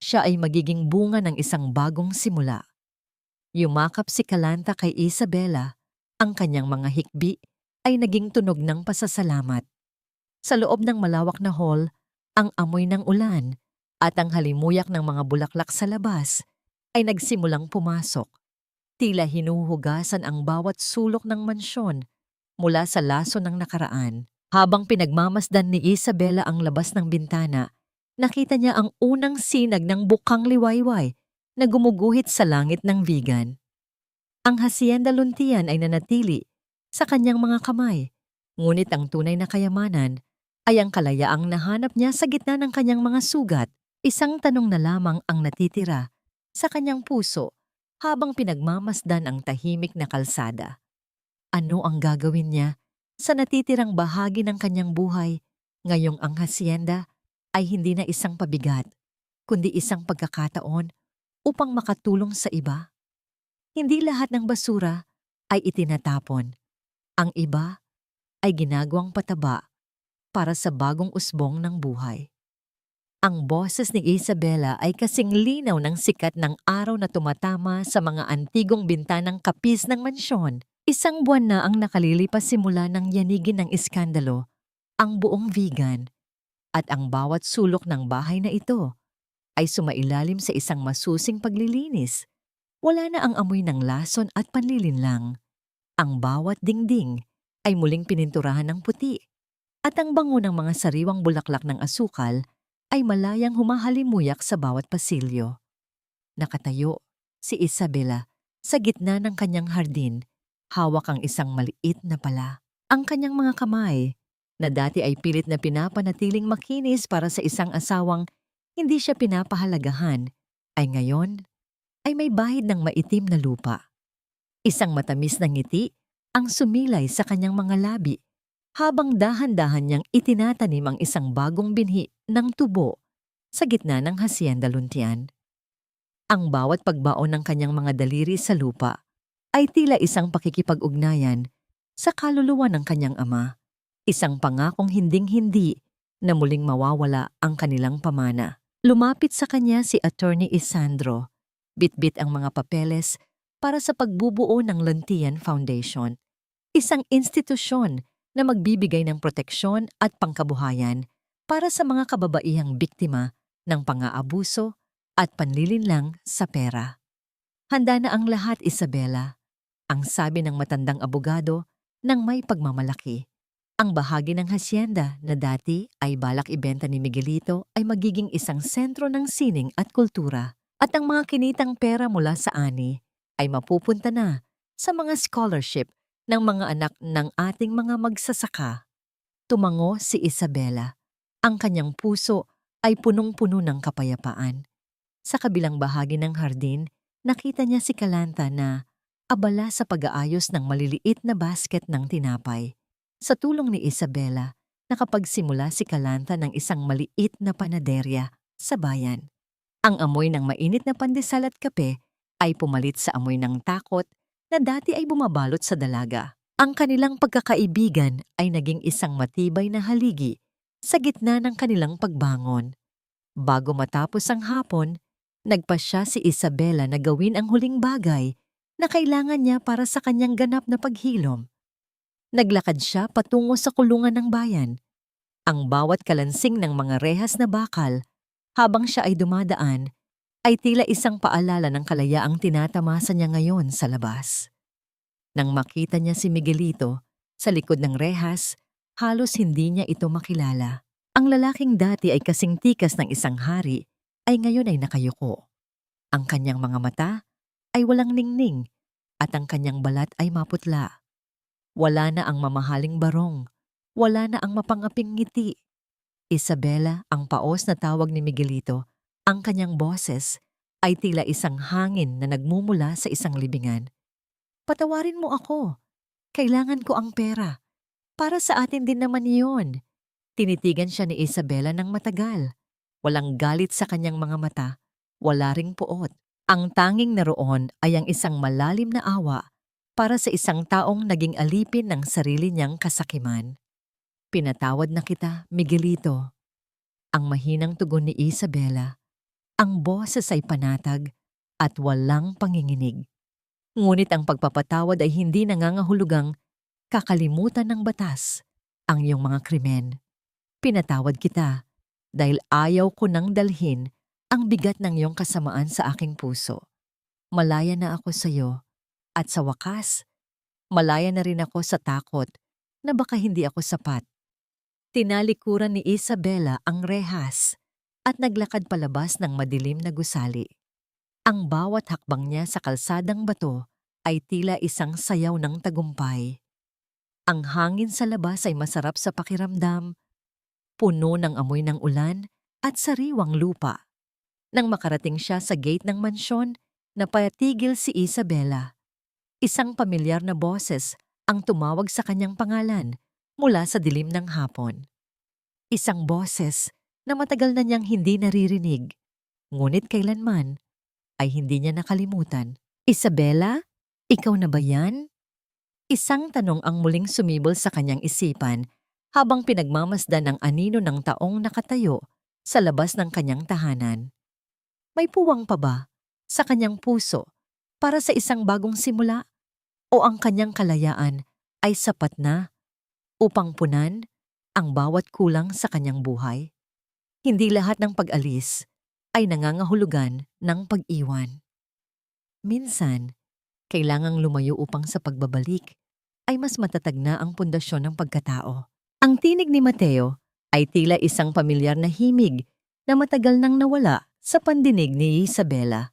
Siya ay magiging bunga ng isang bagong simula. Yumakap si Kalantha kay Isabela. Ang kanyang mga hikbi ay naging tunog ng pasasalamat. Sa loob ng malawak na hall, ang amoy ng ulan at ang halimuyak ng mga bulaklak sa labas ay nagsimulang pumasok. Tila hinuhugasan ang bawat sulok ng mansyon mula sa laso ng nakaraan. Habang pinagmamasdan ni Isabela ang labas ng bintana, nakita niya ang unang sinag ng bukang liwayway na gumuguhit sa langit ng Vigan. Ang Hacienda Luntian ay nanatili sa kanyang mga kamay, ngunit ang tunay na kayamanan ay ang kalayaang nahanap niya sa gitna ng kanyang mga sugat. Isang tanong na lamang ang natitira sa kanyang puso habang pinagmamasdan ang tahimik na kalsada. Ano ang gagawin niya sa natitirang bahagi ng kanyang buhay ngayong ang hacienda ay hindi na isang pabigat, kundi isang pagkakataon upang makatulong sa iba? Hindi lahat ng basura ay itinatapon. Ang iba ay ginagawang pataba para sa bagong usbong ng buhay. Ang boses ni Isabela ay kasing linaw ng sikat ng araw na tumatama sa mga antigong bintanang kapis ng mansyon. Isang buwan na ang nakalilipas simula ng yanigin ng iskandalo ang buong Vigan at ang bawat sulok ng bahay na ito ay sumailalim sa isang masusing paglilinis. Wala na ang amoy ng lason at panlilinlang. Ang bawat dingding ay muling pininturahan ng puti at ang bango ng mga sariwang bulaklak ng asukal ay malayang humahalimuyak sa bawat pasilyo. Nakatayo si Isabela sa gitna ng kanyang hardin. Hawak ang isang maliit na pala. Ang kanyang mga kamay, na dati ay pilit na pinapanatiling makinis para sa isang asawang hindi siya pinapahalagahan, ay ngayon ay may bahid ng maitim na lupa. Isang matamis na ngiti ang sumilay sa kanyang mga labi habang dahan-dahan niyang itinatanim ang isang bagong binhi ng tubo sa gitna ng Hacienda Luntian. Ang bawat pagbaon ng kanyang mga daliri sa lupa ay tila isang pakikipag-ugnayan sa kaluluwa ng kanyang ama, isang pangakong hinding-hindi na muling mawawala ang kanilang pamana. Lumapit sa kanya si Attorney Isandro, bitbit ang mga papeles para sa pagbubuo ng Luntian Foundation, isang institusyon na magbibigay ng proteksyon at pangkabuhayan para sa mga kababaihang biktima ng pang-aabuso at panlilinlang sa pera. Handa na ang lahat, Isabela, ang sabi ng matandang abogado nang may pagmamalaki. Ang bahagi ng hacienda na dati ay balak ibenta ni Miguelito ay magiging isang sentro ng sining at kultura at ang mga kinitang pera mula sa ani ay mapupunta na sa mga scholarship ng mga anak ng ating mga magsasaka. Tumango si Isabela. Ang kanyang puso ay punong-puno ng kapayapaan. Sa kabilang bahagi ng hardin, nakita niya si Kalantha na abala sa pag-aayos ng maliliit na basket ng tinapay. Sa tulong ni Isabela, nakapagsimula si Kalantha ng isang maliit na panaderya sa bayan. Ang amoy ng mainit na pandesal at kape ay pumalit sa amoy ng takot na dati ay bumabalot sa dalaga. Ang kanilang pagkakaibigan ay naging isang matibay na haligi sa gitna ng kanilang pagbangon. Bago matapos ang hapon, nagpasya si Isabela na gawin ang huling bagay na kailangan niya para sa kanyang ganap na paghilom. Naglakad siya patungo sa kulungan ng bayan. Ang bawat kalansing ng mga rehas na bakal habang siya ay dumadaan ay tila isang paalala ng kalayaang tinatamasa niya ngayon sa labas. Nang makita niya si Miguelito sa likod ng rehas, halos hindi niya ito makilala. Ang lalaking dati ay kasing tikas ng isang hari ay ngayon ay nakayuko. Ang kanyang mga mata ay walang ningning at ang kanyang balat ay maputla. Wala na ang mamahaling barong, wala na ang mapangaping ngiti. Isabela, ang paos na tawag ni Miguelito, ang kanyang boses ay tila isang hangin na nagmumula sa isang libingan. Patawarin mo ako, kailangan ko ang pera. Para sa atin din naman iyon. Tinitigan siya ni Isabela ng matagal. Walang galit sa kanyang mga mata, wala ring puot. Ang tanging naroon ay ang isang malalim na awa para sa isang taong naging alipin ng sarili niyang kasakiman. Pinatawad na kita, Miguelito. Ang mahinang tugon ni Isabela, ang boses ay panatag at walang panginginig. Ngunit ang pagpapatawad ay hindi nangangahulugang kakalimutan ng batas ang iyong mga krimen. Pinatawad kita dahil ayaw ko nang dalhin ang bigat ng iyong kasamaan sa aking puso. Malaya na ako sa iyo at sa wakas, malaya na rin ako sa takot na baka hindi ako sapat. Tinalikuran ni Isabela ang rehas at naglakad palabas ng madilim na gusali. Ang bawat hakbang niya sa kalsadang bato ay tila isang sayaw ng tagumpay. Ang hangin sa labas ay masarap sa pakiramdam, puno ng amoy ng ulan at sariwang lupa. Nang makarating siya sa gate ng mansyon, napatigil si Isabela. Isang pamilyar na boses ang tumawag sa kanyang pangalan mula sa dilim ng hapon. Isang boses na matagal na niyang hindi naririnig, ngunit kailanman ay hindi niya nakalimutan. Isabela, ikaw na ba yan? Isang tanong ang muling sumibol sa kanyang isipan habang pinagmamasdan ang anino ng taong nakatayo sa labas ng kanyang tahanan. May puwang pa ba sa kanyang puso para sa isang bagong simula o ang kanyang kalayaan ay sapat na upang punan ang bawat kulang sa kanyang buhay? Hindi lahat ng pag-alis ay nangangahulugan ng pag-iwan. Minsan, kailangang lumayo upang sa pagbabalik ay mas matatag na ang pundasyon ng pagkatao. Ang tinig ni Mateo ay tila isang pamilyar na himig na matagal nang nawala sa pandinig ni Isabela.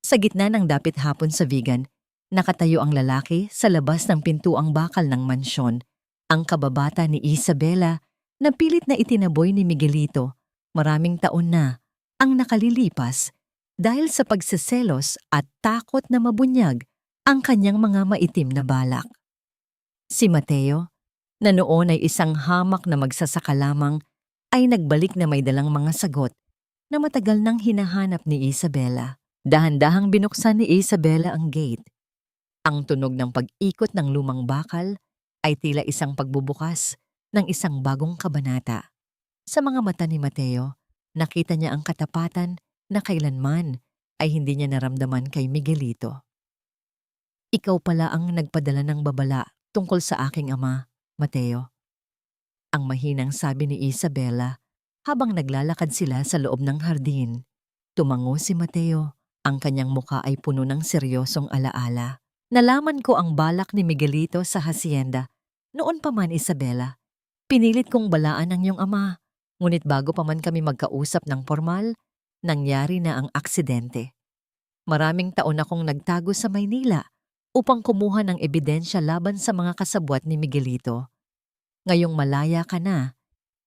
Sa gitna ng dapit hapon sa Vigan, nakatayo ang lalaki sa labas ng pintuang bakal ng mansyon. Ang kababata ni Isabela na pilit na itinaboy ni Miguelito. Maraming taon na ang nakalilipas dahil sa pagseselos at takot na mabunyag ang kanyang mga maitim na balak. Si Mateo, na noon ay isang hamak na magsasaka lamang, ay nagbalik na may dalang mga sagot na matagal nang hinahanap ni Isabela. Dahan-dahang binuksan ni Isabela ang gate. Ang tunog ng pag-ikot ng lumang bakal ay tila isang pagbubukas ng isang bagong kabanata. Sa mga mata ni Mateo, nakita niya ang katapatan na kailanman ay hindi niya naramdaman kay Miguelito. Ikaw pala ang nagpadala ng babala tungkol sa aking ama, Mateo. Ang mahinang sabi ni Isabela habang naglalakad sila sa loob ng hardin. Tumango si Mateo, ang kanyang muka ay puno ng seryosong alaala. Nalaman ko ang balak ni Miguelito sa hacienda. Noon pa man, Isabela, pinilit kong balaan ang iyong ama. Ngunit bago pa man kami magkausap ng formal, nangyari na ang aksidente. Maraming taon akong nagtago sa Maynila upang kumuha ng ebidensya laban sa mga kasabwat ni Miguelito. Ngayong malaya ka na,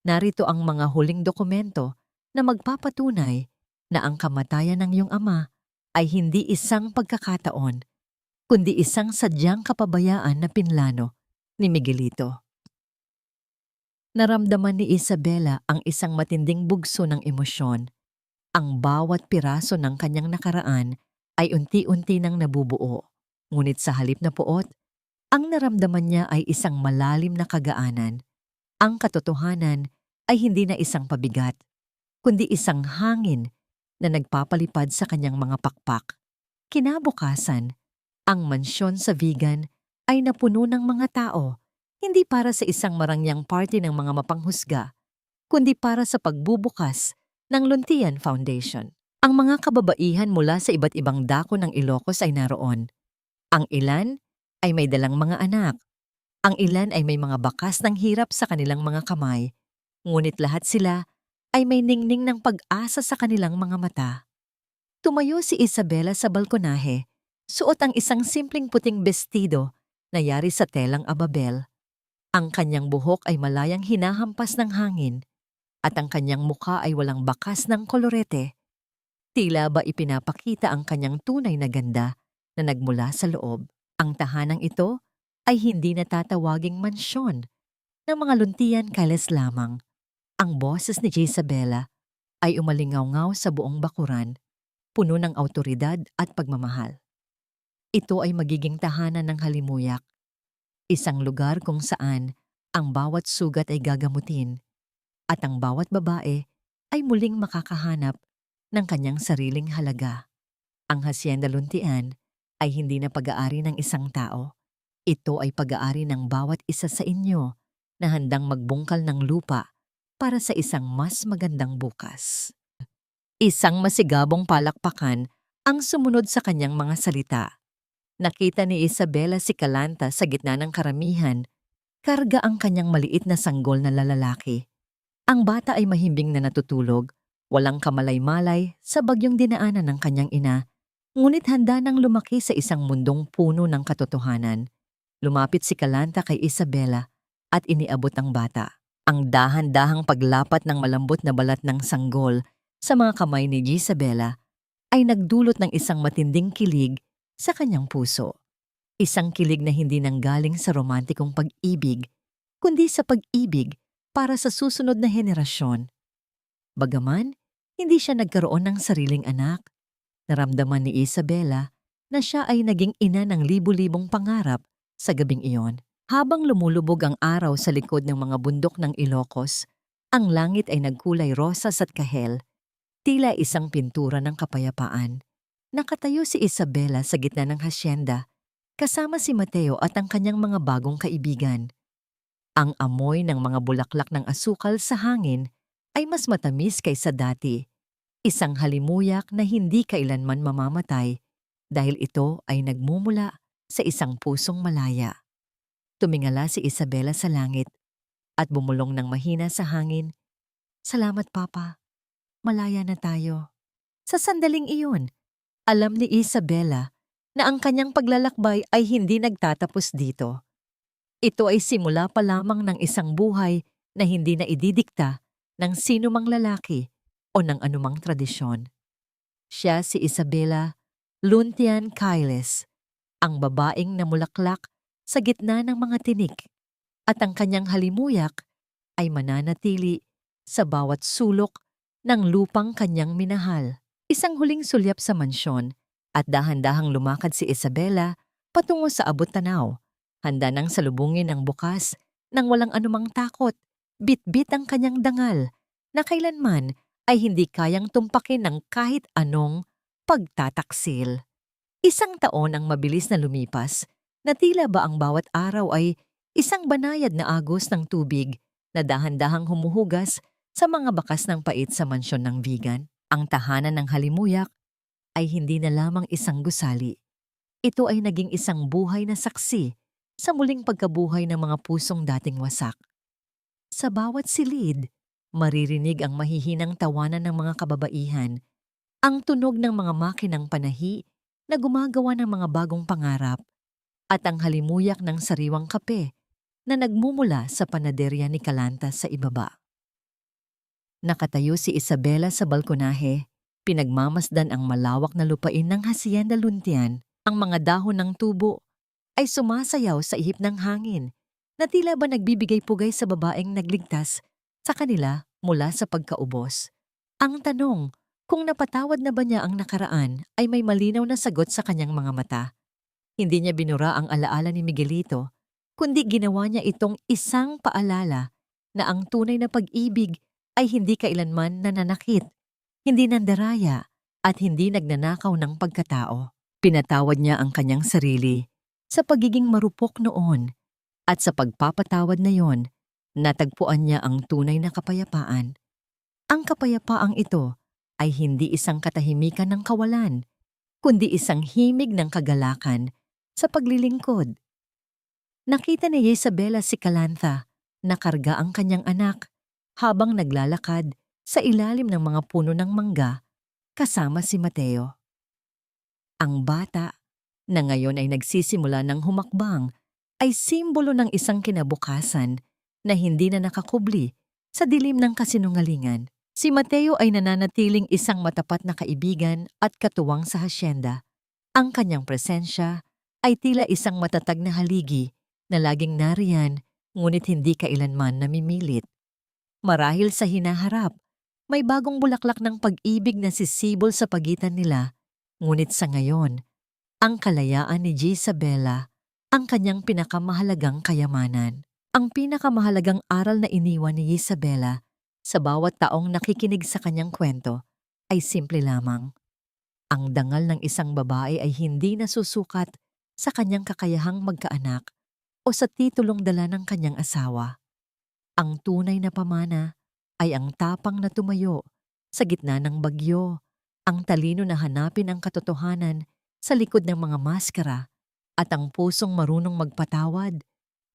narito ang mga huling dokumento na magpapatunay na ang kamatayan ng iyong ama ay hindi isang pagkakataon, kundi isang sadyang kapabayaan na pinlano ni Miguelito. Naramdaman ni Isabela ang isang matinding bugso ng emosyon. Ang bawat piraso ng kanyang nakaraan ay unti-unti nang nabubuo. Ngunit sa halip na puot, ang naramdaman niya ay isang malalim na kagaanan. Ang katotohanan ay hindi na isang pabigat, kundi isang hangin na nagpapalipad sa kanyang mga pakpak. Kinabukasan, ang mansyon sa Vigan ay napuno ng mga tao, hindi para sa isang marangyang party ng mga mapanghusga, kundi para sa pagbubukas ng Luntian Foundation. Ang mga kababaihan mula sa iba't ibang dako ng Ilocos ay naroon. Ang ilan ay may dalang mga anak. Ang ilan ay may mga bakas ng hirap sa kanilang mga kamay. Ngunit lahat sila ay may ningning ng pag-asa sa kanilang mga mata. Tumayo si Isabela sa balkonahe, suot ang isang simpleng puting bestido na yari sa telang ababel. Ang kanyang buhok ay malayang hinahampas ng hangin at ang kanyang mukha ay walang bakas ng kolorete. Tila ba ipinapakita ang kanyang tunay na ganda na nagmula sa loob. Ang tahanang ito ay hindi natatawaging mansyon ng mga luntian kales lamang. Ang boses ni Isabela ay umalingaw-ngaw sa buong bakuran, puno ng awtoridad at pagmamahal. Ito ay magiging tahanan ng halimuyak, isang lugar kung saan ang bawat sugat ay gagamutin at ang bawat babae ay muling makakahanap ng kanyang sariling halaga. Ang Hacienda Luntian ay hindi na pag-aari ng isang tao. Ito ay pag-aari ng bawat isa sa inyo na handang magbungkal ng lupa para sa isang mas magandang bukas. Isang masigabong palakpakan ang sumunod sa kanyang mga salita. Nakita ni Isabela si Kalanta sa gitna ng karamihan, karga ang kanyang maliit na sanggol na lalaki. Ang bata ay mahimbing na natutulog, walang kamalay-malay sa bagyong dinaanan ng kanyang ina, ngunit handa nang lumaki sa isang mundong puno ng katotohanan. Lumapit si Kalanta kay Isabela at iniabot ang bata. Ang dahan-dahang paglapat ng malambot na balat ng sanggol sa mga kamay ni Isabela ay nagdulot ng isang matinding kilig sa kanyang puso. Isang kilig na hindi nanggaling sa romantikong pag-ibig, kundi sa pag-ibig para sa susunod na henerasyon. Bagaman, hindi siya nagkaroon ng sariling anak, naramdaman ni Isabela na siya ay naging ina ng libu-libong pangarap sa gabing iyon. Habang lumulubog ang araw sa likod ng mga bundok ng Ilocos, ang langit ay nagkulay rosas at kahel, tila isang pintura ng kapayapaan. Nakatayo si Isabela sa gitna ng hasyenda, kasama si Mateo at ang kanyang mga bagong kaibigan. Ang amoy ng mga bulaklak ng asukal sa hangin ay mas matamis kaysa dati, isang halimuyak na hindi kailanman mamamatay dahil ito ay nagmumula sa isang pusong malaya. Tumingala si Isabela sa langit at bumulong ng mahina sa hangin. Salamat, Papa. Malaya na tayo. Sa sandaling iyon, alam ni Isabela na ang kanyang paglalakbay ay hindi nagtatapos dito. Ito ay simula pa lamang ng isang buhay na hindi na ididikta ng sino mang lalaki o ng anumang tradisyon. Siya si Isabela Luntian Kailes, ang babaeng namulaklak sa gitna ng mga tinik, at ang kanyang halimuyak ay mananatili sa bawat sulok ng lupang kanyang minahal. Isang huling sulyap sa mansyon at dahan-dahang lumakad si Isabela patungo sa abot-tanaw, handa nang salubungin ang bukas nang walang anumang takot, bitbit ang kanyang dangal na kailanman ay hindi kayang tumpakin ng kahit anong pagtataksil. Isang taon ang mabilis na lumipas, na tila ba ang bawat araw ay isang banayad na agos ng tubig na dahan-dahang humuhugas sa mga bakas ng pait sa mansyon ng Vigan. Ang tahanan ng halimuyak ay hindi na lamang isang gusali. Ito ay naging isang buhay na saksi sa muling pagkabuhay ng mga pusong dating wasak. Sa bawat silid, maririnig ang mahihinang tawanan ng mga kababaihan, ang tunog ng mga makinang panahi na gumagawa ng mga bagong pangarap, at ang halimuyak ng sariwang kape na nagmumula sa panaderya ni Kalanta sa ibaba. Nakatayo si Isabela sa balkonahe, pinagmamasdan ang malawak na lupain ng Hacienda Luntian. Ang mga dahon ng tubo ay sumasayaw sa ihip ng hangin na tila ba nagbibigay pugay sa babaeng nagligtas sa kanila mula sa pagkaubos. Ang tanong kung napatawad na ba niya ang nakaraan ay may malinaw na sagot sa kanyang mga mata. Hindi niya binura ang alaala ni Miguelito, kundi ginawa niya itong isang paalala na ang tunay na pag-ibig ay hindi kailanman nananakit, hindi nandaraya, at hindi nagnanakaw ng pagkatao. Pinatawad niya ang kanyang sarili sa pagiging marupok noon, at sa pagpapatawad na yon, natagpuan niya ang tunay na kapayapaan. Ang kapayapaang ito ay hindi isang katahimikan ng kawalan, kundi isang himig ng kagalakan sa paglilingkod. Nakita ni Isabela si Kalanta na karga ang kanyang anak habang naglalakad sa ilalim ng mga puno ng mangga kasama si Mateo. Ang bata, na ngayon ay nagsisimula ng humakbang, ay simbolo ng isang kinabukasan na hindi na nakakubli sa dilim ng kasinungalingan. Si Mateo ay nananatiling isang matapat na kaibigan at katuwang sa hasyenda. Ang kanyang presensya ay tila isang matatag na haligi na laging nariyan ngunit hindi kailanman namimilit. Marahil sa hinaharap, may bagong bulaklak ng pag-ibig na sisibol sa pagitan nila, ngunit sa ngayon, ang kalayaan ni Jezabela ang kanyang pinakamahalagang kayamanan. Ang pinakamahalagang aral na iniwan ni Jezabela sa bawat taong nakikinig sa kanyang kwento ay simple lamang. Ang dangal ng isang babae ay hindi nasusukat sa kanyang kakayahang magkaanak o sa titulong dala ng kanyang asawa. Ang tunay na pamana ay ang tapang na tumayo sa gitna ng bagyo, ang talino na hanapin ang katotohanan sa likod ng mga maskara, at ang pusong marunong magpatawad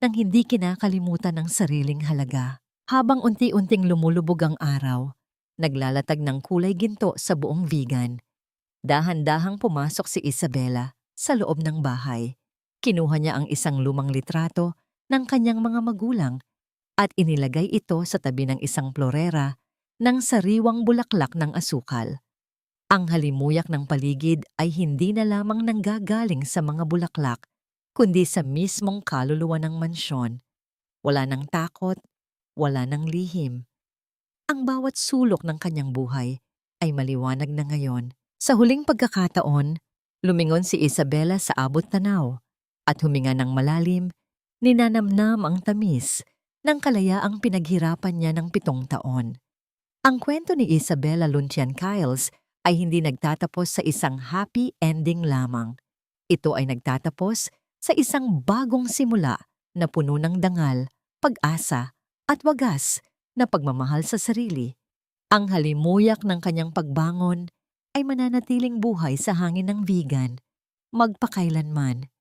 nang hindi kinakalimutan ng sariling halaga. Habang unti-unting lumulubog ang araw, naglalatag ng kulay ginto sa buong vegan. Dahan-dahang pumasok si Isabela sa loob ng bahay. Kinuha niya ang isang lumang litrato ng kanyang mga magulang at inilagay ito sa tabi ng isang florera ng sariwang bulaklak ng asukal. Ang halimuyak ng paligid ay hindi na lamang nanggagaling sa mga bulaklak, kundi sa mismong kaluluwa ng mansyon. Wala ng takot, wala ng lihim. Ang bawat sulok ng kanyang buhay ay maliwanag na ngayon. Sa huling pagkakataon, lumingon si Isabela sa abot tanaw at huminga ng malalim, ninanamnam ang tamis ng kalayaang pinaghirapan niya ng 7 taon. Ang kwento ni Isabela Luntian-Kyles ay hindi nagtatapos sa isang happy ending lamang. Ito ay nagtatapos sa isang bagong simula na puno ng dangal, pag-asa, at wagas na pagmamahal sa sarili. Ang halimuyak ng kanyang pagbangon ay mananatiling buhay sa hangin ng vegan, magpakailanman.